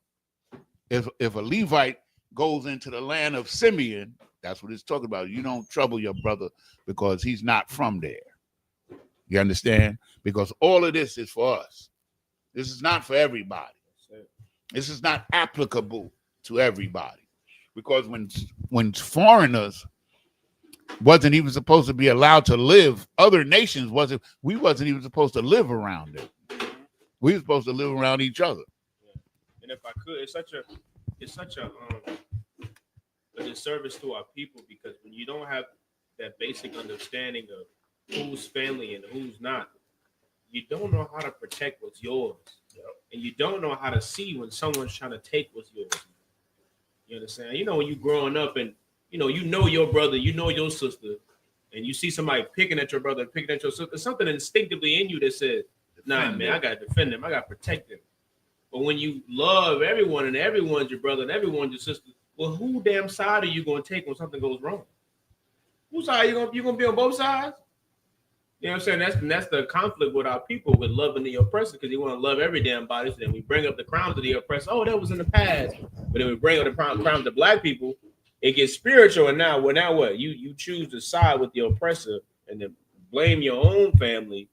If a Levite goes into the land of Simeon, That's what it's talking about. You don't trouble your brother because he's not from there. You understand? Because all of this is for us. This is not for everybody. This is not applicable to everybody. Because when foreigners wasn't even supposed to be allowed to live, other nations we wasn't even supposed to live around them. We were supposed to live around each other. And if I could, it's such a disservice to our people, because when you don't have that basic understanding of who's family and who's not, you don't know how to protect what's yours. Yep. And you don't know how to see when someone's trying to take what's yours. You understand? You know, when you growing up and you know your brother, you know your sister, and you see somebody picking at your brother, picking at your sister, there's something instinctively in you that says, nah, man, I gotta defend them, I gotta protect them. But when you love everyone and everyone's your brother and everyone's your sister, well, who damn side are you gonna take when something goes wrong? Whose side you gonna be on both sides? You know what I'm saying? That's the conflict with our people with loving the oppressor, because they want to love every damn body. So then we bring up the crimes of the oppressor. Oh, that was in the past. But then we bring up the crimes of black people. It gets spiritual, and now what? You choose to side with the oppressor and then blame your own family.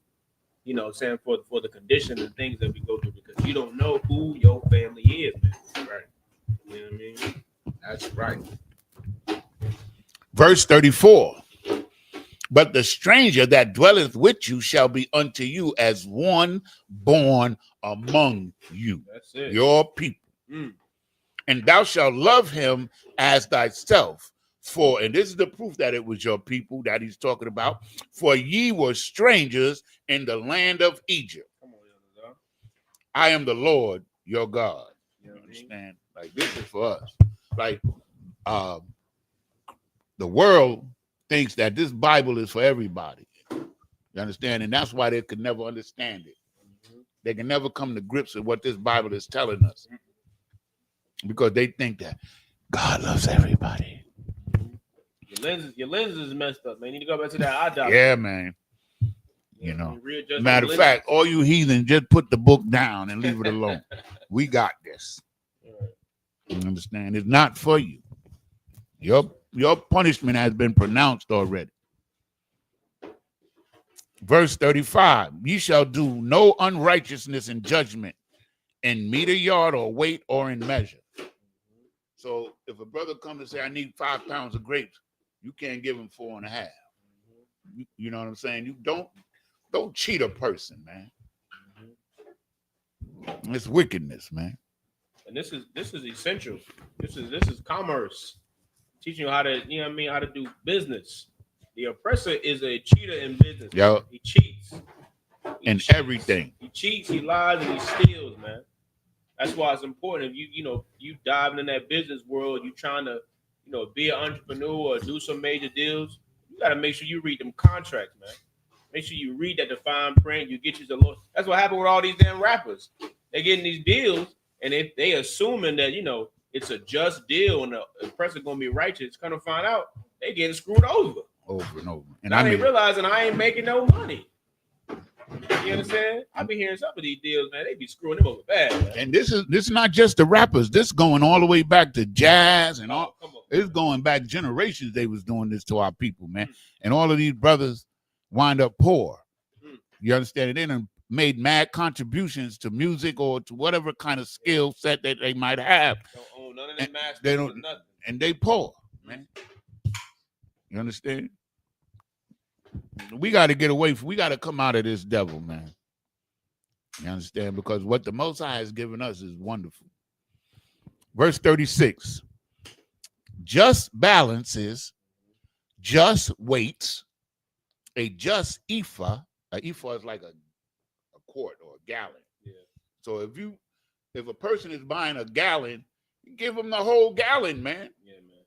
You know what I'm saying, for the condition and things that we go through, because you don't know who your family is, man. Right? You know what I mean? That's right. Verse 34. But the stranger that dwelleth with you shall be unto you as one born among you. That's it. Your people. And thou shalt love him as thyself. For, and this is the proof that it was your people that he's talking about, for ye were strangers in the land of Egypt. Come on, I am the Lord your God. You understand? Like, this is for us. Like, the world thinks that this Bible is for everybody. You understand? And that's why they could never understand it. They can never come to grips with what this Bible is telling us, because they think that God loves everybody. Your lenses is messed up, man. You need to go back to that eye doctor. Yeah, man. You know, matter of fact, all you heathens, just put the book down and leave it alone. We got this. You understand? It's not for you. Your punishment has been pronounced already. Verse 35, ye shall do no unrighteousness in judgment in meter, yard, or weight, or in measure. So if a brother comes and say, I need 5 pounds of grapes, you can't give him 4.5. You know what I'm saying? You don't cheat a person, man. It's wickedness, man. And this is essential. This is commerce. Teaching you how to, you know what I mean, how to do business. The oppressor is a cheater in business. Yo. He cheats. In everything. He cheats, he lies, and he steals, man. That's why it's important. If you diving in that business world, you trying to, be an entrepreneur or do some major deals, you got to make sure you read them contracts, man. Make sure you read that defined print. You get you some. That's what happened with all these damn rappers. They getting these deals, and if they assuming that it's a just deal and the oppressor gonna be righteous, kind of find out they getting screwed over and over. And I ain't realizing I ain't making no money. You understand? I be hearing some of these deals, man. They be screwing them over bad, man. And this is not just the rappers. This going all the way back to jazz and all. It's going back generations. They was doing this to our people, man. And all of these brothers wind up poor. You understand? They done made mad contributions to music or to whatever kind of skill set that they might have. Don't own none of them masters. They don't, nothing. And they poor, man. You understand? We got to get away from. We got to come out of this devil, man. You understand? Because what the Most High has given us is wonderful. Verse 36. Just balances, just weights, a just ephah. An ephah is like a quart or a gallon. Yeah. So if a person is buying a gallon, you give them the whole gallon, man. Yeah, man.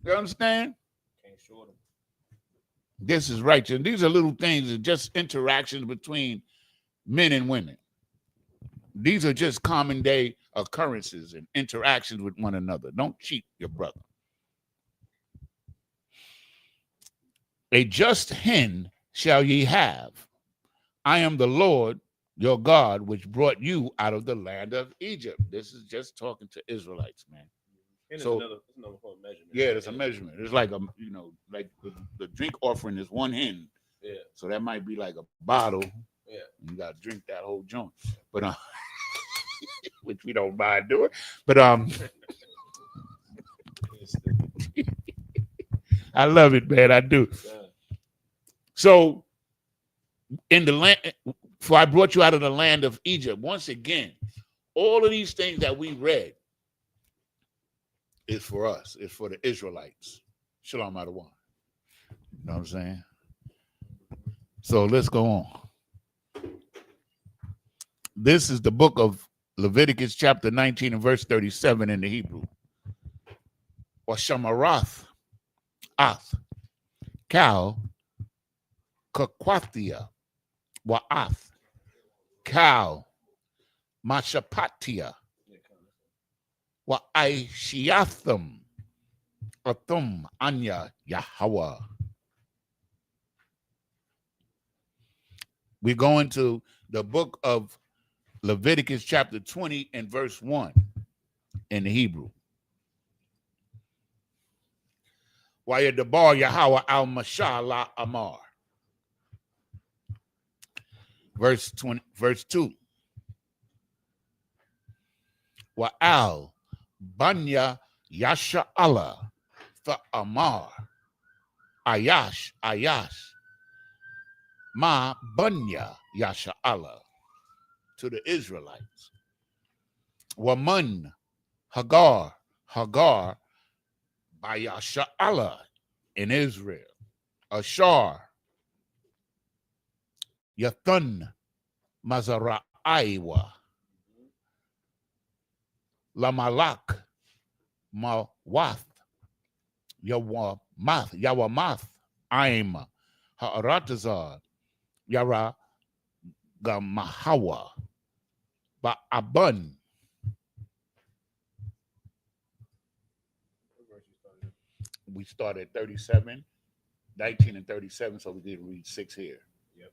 You understand? Can't short them. This is righteous. And these are little things, are just interactions between men and women. These are just common day occurrences and interactions with one another. Don't cheat your brother. A just hen shall ye have. I am the Lord your God, which brought you out of the land of Egypt. This is just talking to Israelites, man. And So it's another form of measurement. yeah, it's a measurement. It's like like the drink offering is one hen. Yeah. So that might be like a bottle. Yeah. You gotta drink that whole joint. But which we don't mind doing. But I love it, man. I do. Yeah. So in the land, for I brought you out of the land of Egypt. Once again, all of these things that we read is for us. It's for the Israelites. Shalom Adawan. You know what I'm saying? So let's go on. This is the book of Leviticus chapter 19 and verse 37 in the Hebrew. Washamarath, Ath, Kal, Kakwathia, Wa'ath, Kal, Mashapatia, Wa'aishiatham, Athum, Anya, Yahweh. We go into the book of Leviticus chapter 20 and verse 1 in the Hebrew. Wayadabar Yahweh al Mashallah Amar. Verse 2. Wa'al Banya Yasha Allah fa Amar. Ayash Ma Banya Yasha Allah. To the Israelites. Waman Hagar by Yasha Allah in Israel. Ashar Yathun Mazara'aiwa Lamalak Mawath Yawamath Aim Ha'aratazar Yara Gamahawa Ba'abun. We started 37, 19 and 37, so we did read 6 here. Yep.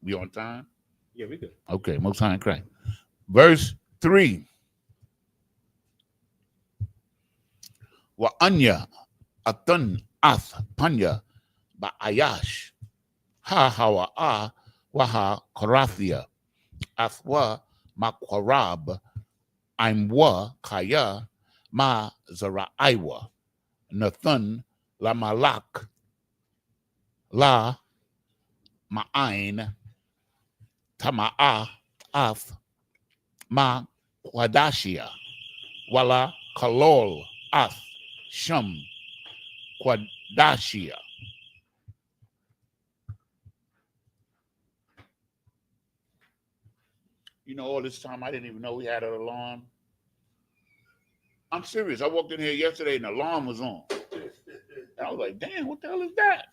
We on time? Yeah, we good. Okay, most time correct. Verse 3. Wa anya atun ath panya ba ayash ha hawa a waha korathia athwa makwarab aimwa kaya ma zaraiwa Nathun la malak la ma'ain tama'a af ma kwadashia wala kalol af sham kwadashia. You know, all this time I didn't even know we had an alarm. I'm serious. I walked in here yesterday and the alarm was on. And I was like, damn, what the hell is that?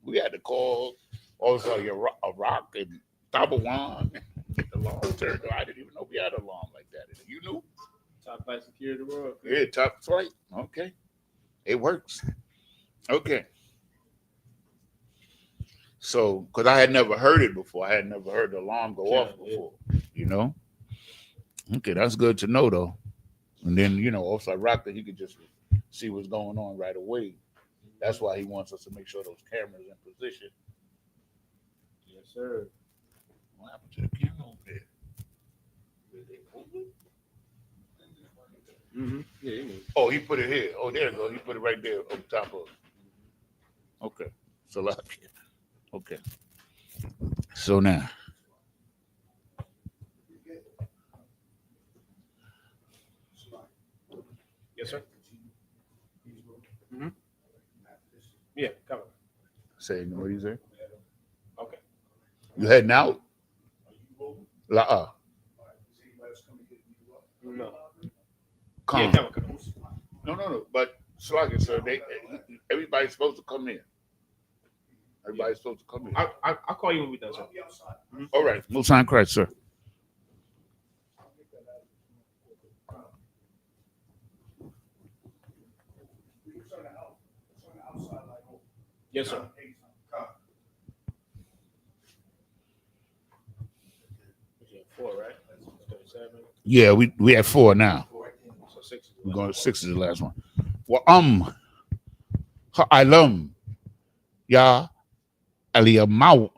We had to call also Iraq and Tabawan. The alarm turned on. I didn't even know we had an alarm like that. You knew? Top flight security world. Yeah, top flight. Okay. It works. Okay. So, because I had never heard it before. I had never heard the alarm go off before. You know? Okay, that's good to know, though. And then, you know, also Iraq, that he could just see what's going on right away. That's why he wants us to make sure those cameras in position. Yes, sir. What happened to the camera over there? Mm-hmm. Yeah, he moved. Oh, he put it here. Oh, there it goes. He put it right there on top of it. Okay. So, okay. So now. Yes, sir. Mm-hmm. Yeah, come on. Saying what you say? Okay. You heading out? La No. Come. Yeah, come on. No. But Slugger, sir, everybody's supposed to come in. Everybody's supposed to come in. I'll call you when we're done, sir. Mm-hmm. All right. Most time correct, sir. Yes, sir. Four, right? 37. Yeah, we have 4 now. So 6. We're going to 6 is the last one. Wa ha'alam ya aliyamwa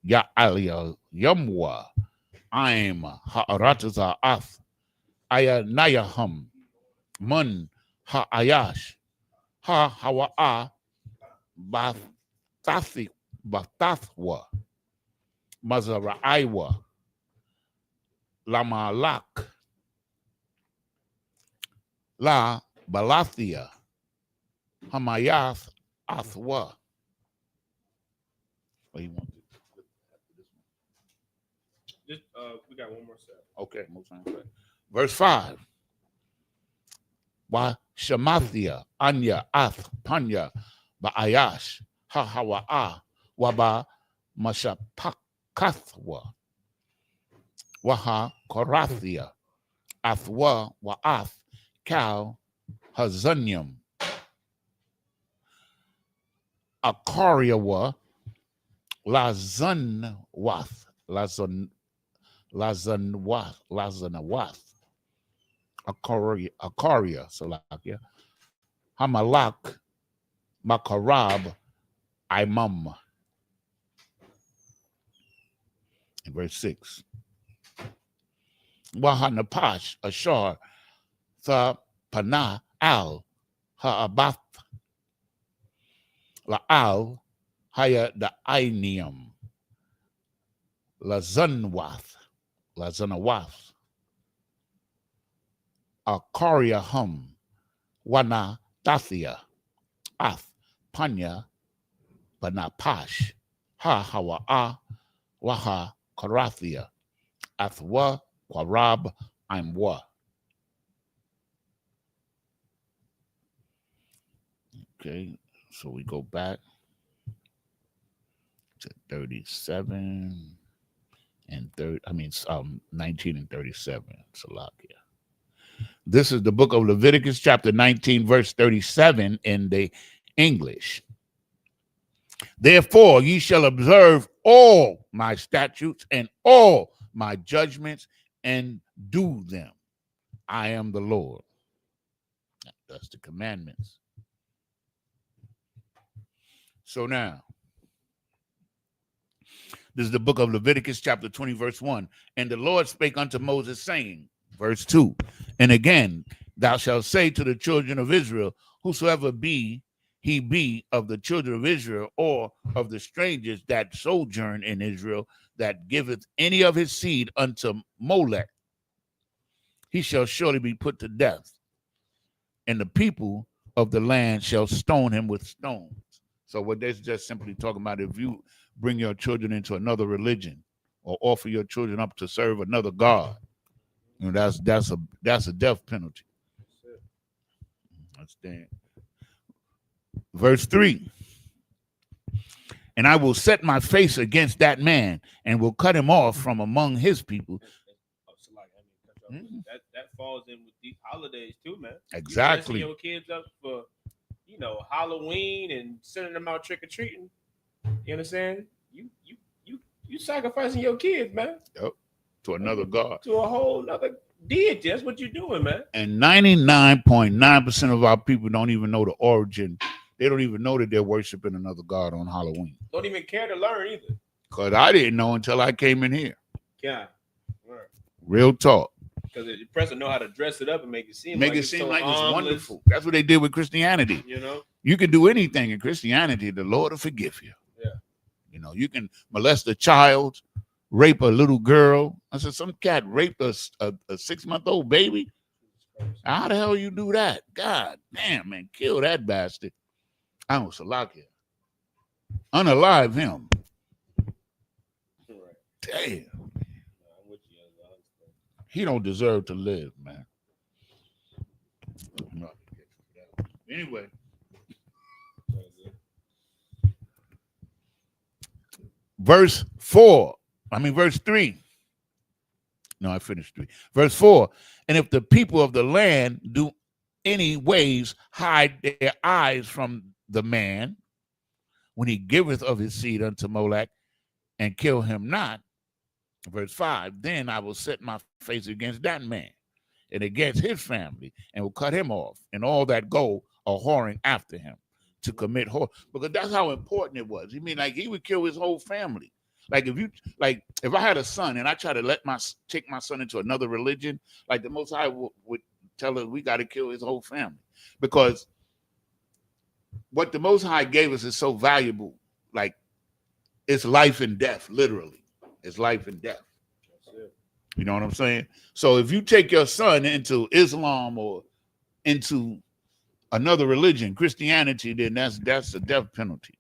ya aliyamwa I'm ha'arataza ath ayanayaham mun ha'ayash hawa'a Bathathwa Mazaraiwa Lamalak La Balathia Hamayath Athwa. What do you want? Just we got one more step. Okay, verse 5. Wa Shamathia Anya Ath Panya Ba'ayash Hawa'a Waba Mashapakathwa Waha Korathia Athwa Wa'ath Kal Hazanyam Akariawa Lazanwath Lazanawath Akaria Salakia Hamalak Makarab Imam. In verse 6. Wahanapash Ashar Tha Pana Al Ha'abath La'al Haya Da'ainium Lazanawath Akaria Hum Wana Dathia Ath Panya Banapash Ha Hawa'a Waha Karathia Athwa Kwarab Imwa. Okay, so we go back to 37 and 19 and 37. Salakia. This is the book of Leviticus, chapter 19, verse 37 in the English. Therefore, ye shall observe all my statutes and all my judgments and do them. I am the Lord. That's the commandments. So now, this is the book of Leviticus, chapter 20, verse 1. And the Lord spake unto Moses, saying, verse 2, and again, thou shalt say to the children of Israel, whosoever he be of the children of Israel or of the strangers that sojourn in Israel, that giveth any of his seed unto Molech, he shall surely be put to death. And the people of the land shall stone him with stones. So what they're just simply talking about, if you bring your children into another religion or offer your children up to serve another god, you know, that's a death penalty. Understand? Verse 3. And I will set my face against that man and will cut him off from among his people. That falls in with these holidays too, man. Exactly. You your kids up for, Halloween and sending them out trick or treating. You understand? You sacrificing your kids, man. Yep. To another god. To a whole other deity. That's what you're doing, man. And 99.9% of our people don't even know the origin. They don't even know that they're worshiping another god on Halloween. Don't even care to learn either. Because I didn't know until I came in here. Yeah. Real talk. Because the person know how to dress it up and make it seem like it's wonderful. That's what they did with Christianity. You can do anything in Christianity. The Lord will forgive you. Yeah. You can molest a child, rape a little girl. I said, some cat raped a 6-month-old baby. How the hell you do that? God damn, man, kill that bastard. I was Salakia. Unalive him. Damn. He don't deserve to live, man. Anyway. Verse 3. No, I finished 3. Verse 4. And if the people of the land do any ways hide their eyes from the man when he giveth of his seed unto Molech and kill him not, verse 5, then I will set my face against that man and against his family, and will cut him off, and all that go a whoring after him to commit whore. Because that's how important it was. You mean like he would kill his whole family. Like if I had a son and I try to take my son into another religion, like the Most High would tell us we got to kill his whole family, because what the Most High gave us is so valuable. Like it's life and death, literally. It's life and death. You know what I'm saying? So if you take your son into Islam or into another religion, Christianity, then that's a death penalty,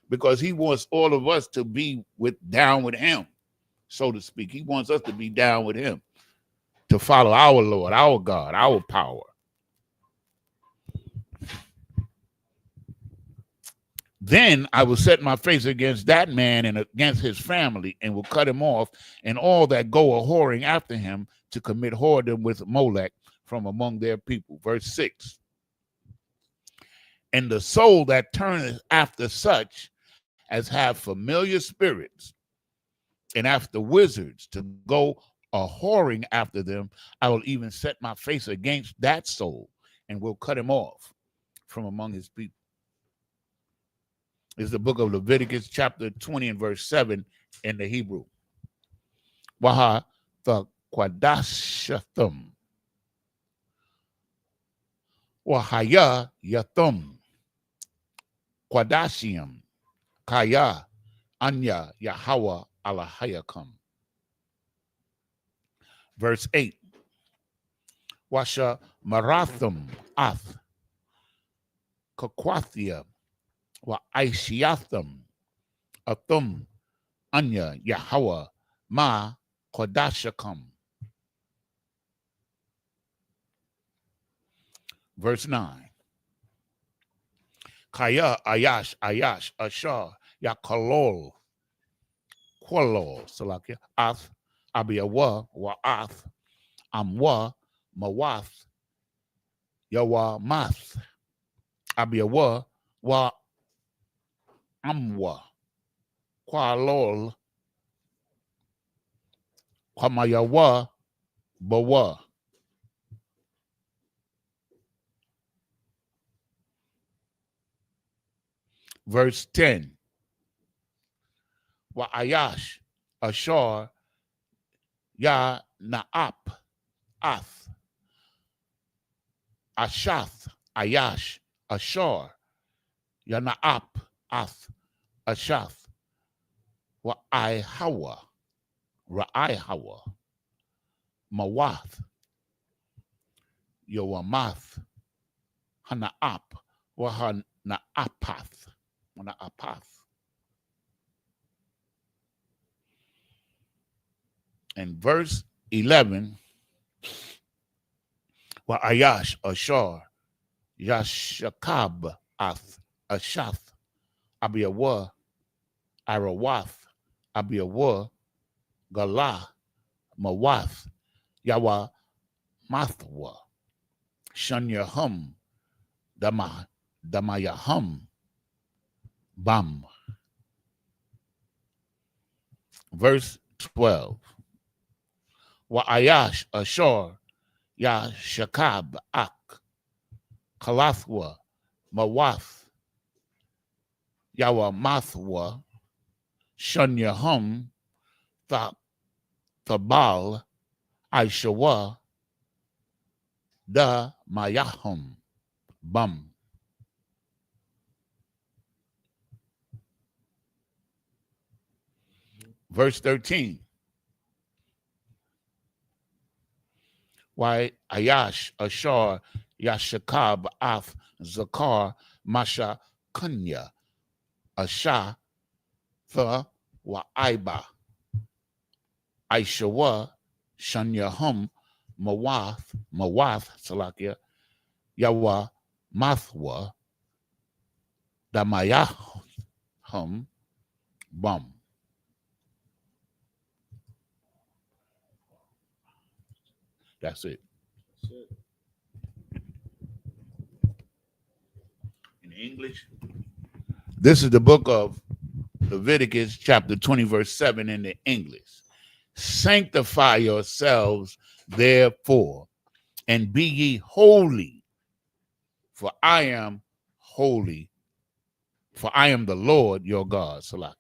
because he wants all of us to be down with him, so to speak. He wants us to be down with him, to follow our Lord, our God, our power. Then I will set my face against that man and against his family, and will cut him off, and all that go a whoring after him to commit whoredom with Molech from among their people. Verse 6. And the soul that turneth after such as have familiar spirits, and after wizards, to go a whoring after them, I will even set my face against that soul, and will cut him off from among his people. It's the book of Leviticus, chapter 20 and verse 7 in the Hebrew. Waha the Quadashathum. Wahaya Yathum. Quadashium. Kaya Anya Yahweh Alahayakam. Verse 8. Washa Marathum Ath. Kakwathia. Wa Aishiatham Athum Anya Yahweh Ma Kodashakam. Verse 9. Kaya Ayash Ashar Yakolol Qualol Salakia Ath Abiyawa Wa Ath Amwa Mawath Yawa Math Abiyawa Wa Amwa Qualol Kwamayawa Bawa. Verse 10. Wa Ayash Ashar Ya Naap Ath Ashath Ayash Ashar Ya Naap Ath Ashath Wa Ihawa Ra'aihawa Mawath Yowamath Hanaap Wa Hanaapath Hanaapath. And verse 11, Wa Ayash Ashar Yashakab Ath Ashath Abiyawa Arawath Abiyawa Galah Mawath Yawa Mathwa Shanyahum Damayahum Bam. Verse 12. Wa Ayash Ashar Yashakab Ak Kalathwa Mawath Yawa Mathwa Shanyahum Thabal Aishawa Da Mayahum Bum. Verse 13. Why Ayash Ashar Yashakab Ath Zakar Masha Kunya Asha Tha Wa Aiba Aishawa Shanyahum Mawath Salakia Yawa Mathwa Damayahum Bum. That's it. In English, this is the book of Leviticus, chapter 20, verse 7 in the English. Sanctify yourselves, therefore, and be ye holy, for I am holy, for I am the Lord your God. Salah.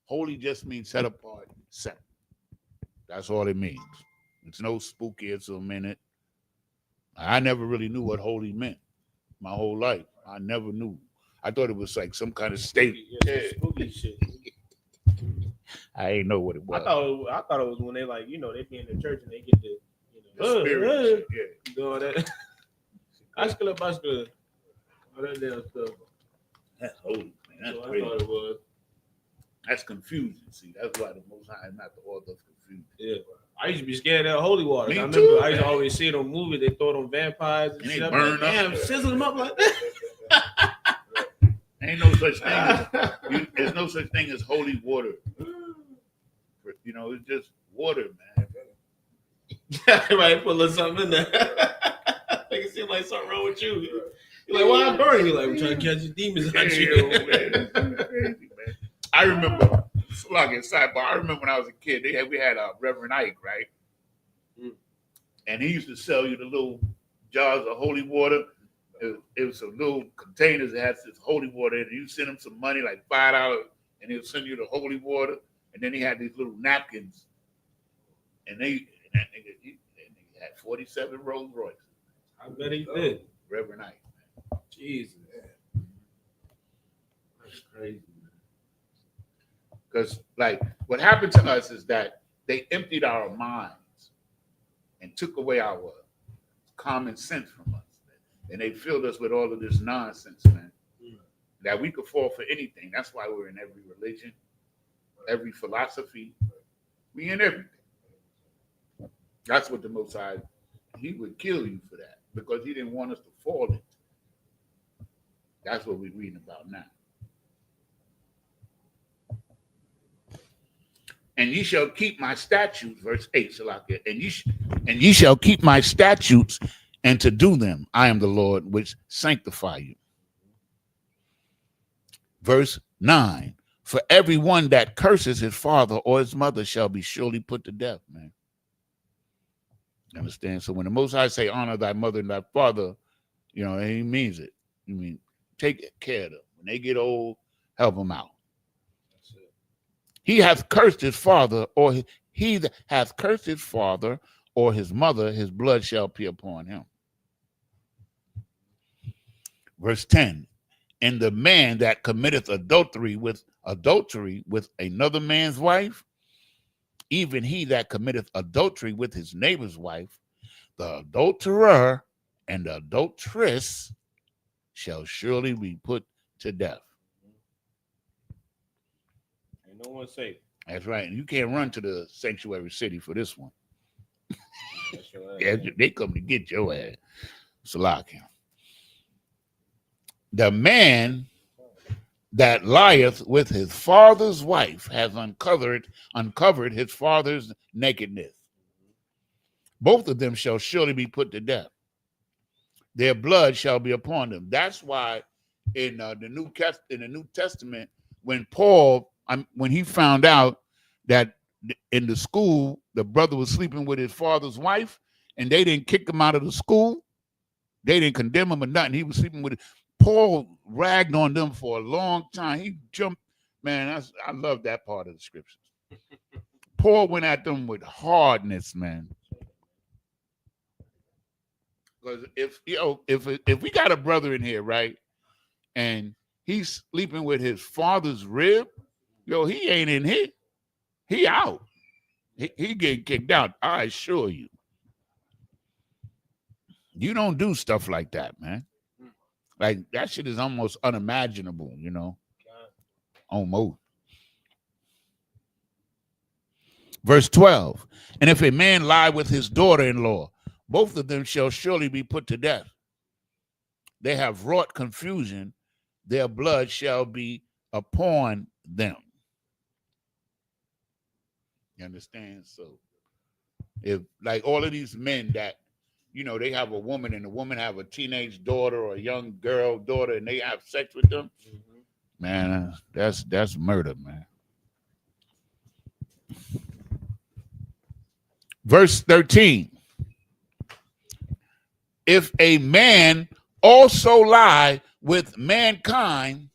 Holy just means set apart, set. That's all it means. It's no spooky, it's a minute. I never really knew what holy meant my whole life. I never knew. I thought it was like some kind of state. Yeah, spooky shit. I ain't know what it was. I thought it was when they like, they be in the church and they get the spirit. Yeah. Doing that. Ashkala. All that damn stuff. That's holy, man. That's So I crazy. thought it was. That's confusing. See, that's why the Most High is not the author of confusion. Yeah. I used to be scared of that holy water. Me I too, remember I used to man. always see it on movies. They throw it on vampires and And they shit. I'm burn like, up. damn, sizzle them up like that. Ain't no such thing as there's no such thing as holy water. It's just water, man. Right, put a little something in there. Make it seem like something wrong with you. You're like, why I'm burning? You're like, I'm trying to catch the demons out you. Man. Crazy, man. I remember, sidebar. I remember when I was a kid, we had Reverend Ike, right? And he used to sell you the little jars of holy water. It was some little containers that had this holy water in it. You send him some money, like $5, and he'll send you the holy water. And then he had these little napkins, and that nigga had 47 Rolls Royces. I bet he did. Reverend Ike. Jesus. That's crazy. Because, like, what happened to us is that they emptied our minds and took away our common sense from us. And they filled us with all of this nonsense, man, that we could fall for anything. That's why we're in every religion, every philosophy. We in everything. That's what the Most High, he would kill you for that because he didn't want us to fall into. That's what we're reading about now. And ye shall keep my statutes, verse 8, Salakia, and ye shall keep my statutes and to do them. I am the Lord which sanctify you. Verse 9, for everyone that curses his father or his mother shall be surely put to death, man. You understand? So when the Most High say, honor thy mother and thy father, he means it. You mean, take care of them. When they get old, help them out. He hath cursed his father, or he that hath cursed his father or his mother, his blood shall be upon him. Verse 10, and the man that committeth adultery with another man's wife, even he that committeth adultery with his neighbor's wife, the adulterer and the adulteress shall surely be put to death. Ain't no one safe. That's right. And you can't run to the sanctuary city for this one. That's your ass. Yeah, they come to get your ass. Salakia. The man that lieth with his father's wife has uncovered his father's nakedness. Both of them shall surely be put to death. Their blood shall be upon them. That's why in the New Testament, when he found out that in the school the brother was sleeping with his father's wife, and they didn't kick him out of the school, they didn't condemn him or nothing. He was sleeping with it. Paul ragged on them for a long time. He jumped, man. I love that part of the scriptures. Paul went at them with hardness, man. Because if we got a brother in here, right, and he's sleeping with his father's rib, he ain't in here. He out. He getting kicked out. I assure you. You don't do stuff like that, man. Like, that shit is almost unimaginable, almost. Verse 12, and if a man lie with his daughter-in-law, both of them shall surely be put to death. They have wrought confusion, their blood shall be upon them. You understand? So, if, like, all of these men that, they have a woman and the woman have a teenage daughter or a young girl daughter and they have sex with them, man, that's murder, man. Verse 13. if a man also lie with mankind,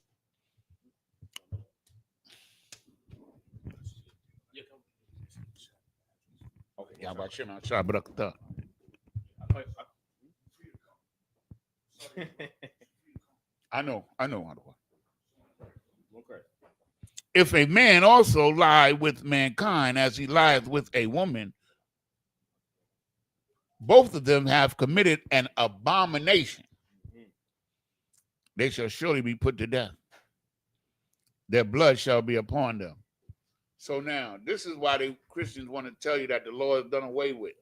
I know. Okay. If a man also lie with mankind as he lieth with a woman, both of them have committed an abomination. They shall surely be put to death. Their blood shall be upon them. So now, this is why the Christians want to tell you that the law is done away with.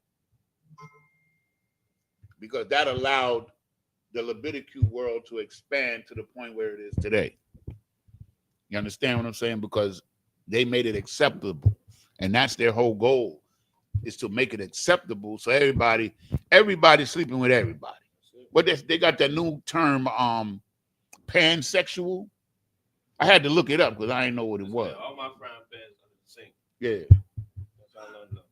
Because that allowed the Levitical world to expand to the point where it is today. You understand what I'm saying? Because they made it acceptable. And that's their whole goal, is to make it acceptable so everybody's sleeping with everybody. But they got that new term, pansexual. I had to look it up because I didn't know what it was. All my frying pans are the same. Yeah. That's all I know.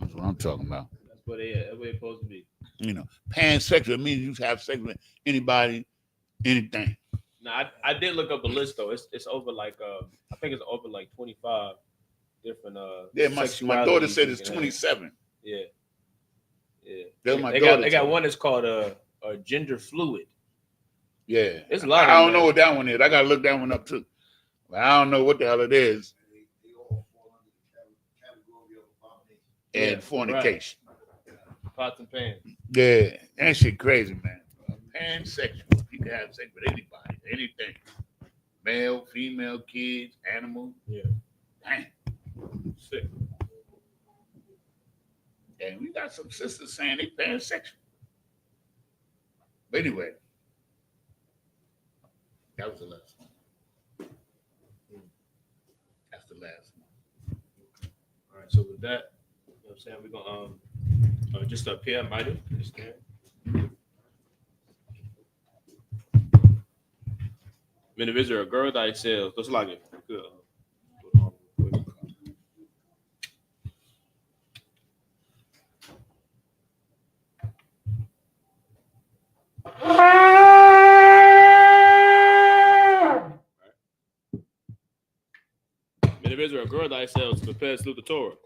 That's what I'm talking about. That's what they are. That's what it's supposed to be. You know, pansexual means you have sex with anybody, anything. Now, I did look up a list though. It's over like I think it's over like 25 different Yeah, my daughter said it's 27. Yeah. They got one that's called a gender fluid. Yeah, it's a lot. I don't know what that one is. I gotta look that one up too. But I don't know what the hell it is. They all fall under the category of abomination. And fornication. Right. Pots and pans. Yeah, that shit crazy, man. Pansexual. You can have sex with anybody, anything. Male, female, kids, animals. Yeah. Dang. Sick. And we got some sisters saying they pansexual. But anyway, that was the last one. That's the last one. All right, so with that, you know what I'm saying, we're gonna just up here, might just there. When the visitor, a girl thyself, just like it. Good. When the visitor, a girl thyself, to prepare to salute the Torah.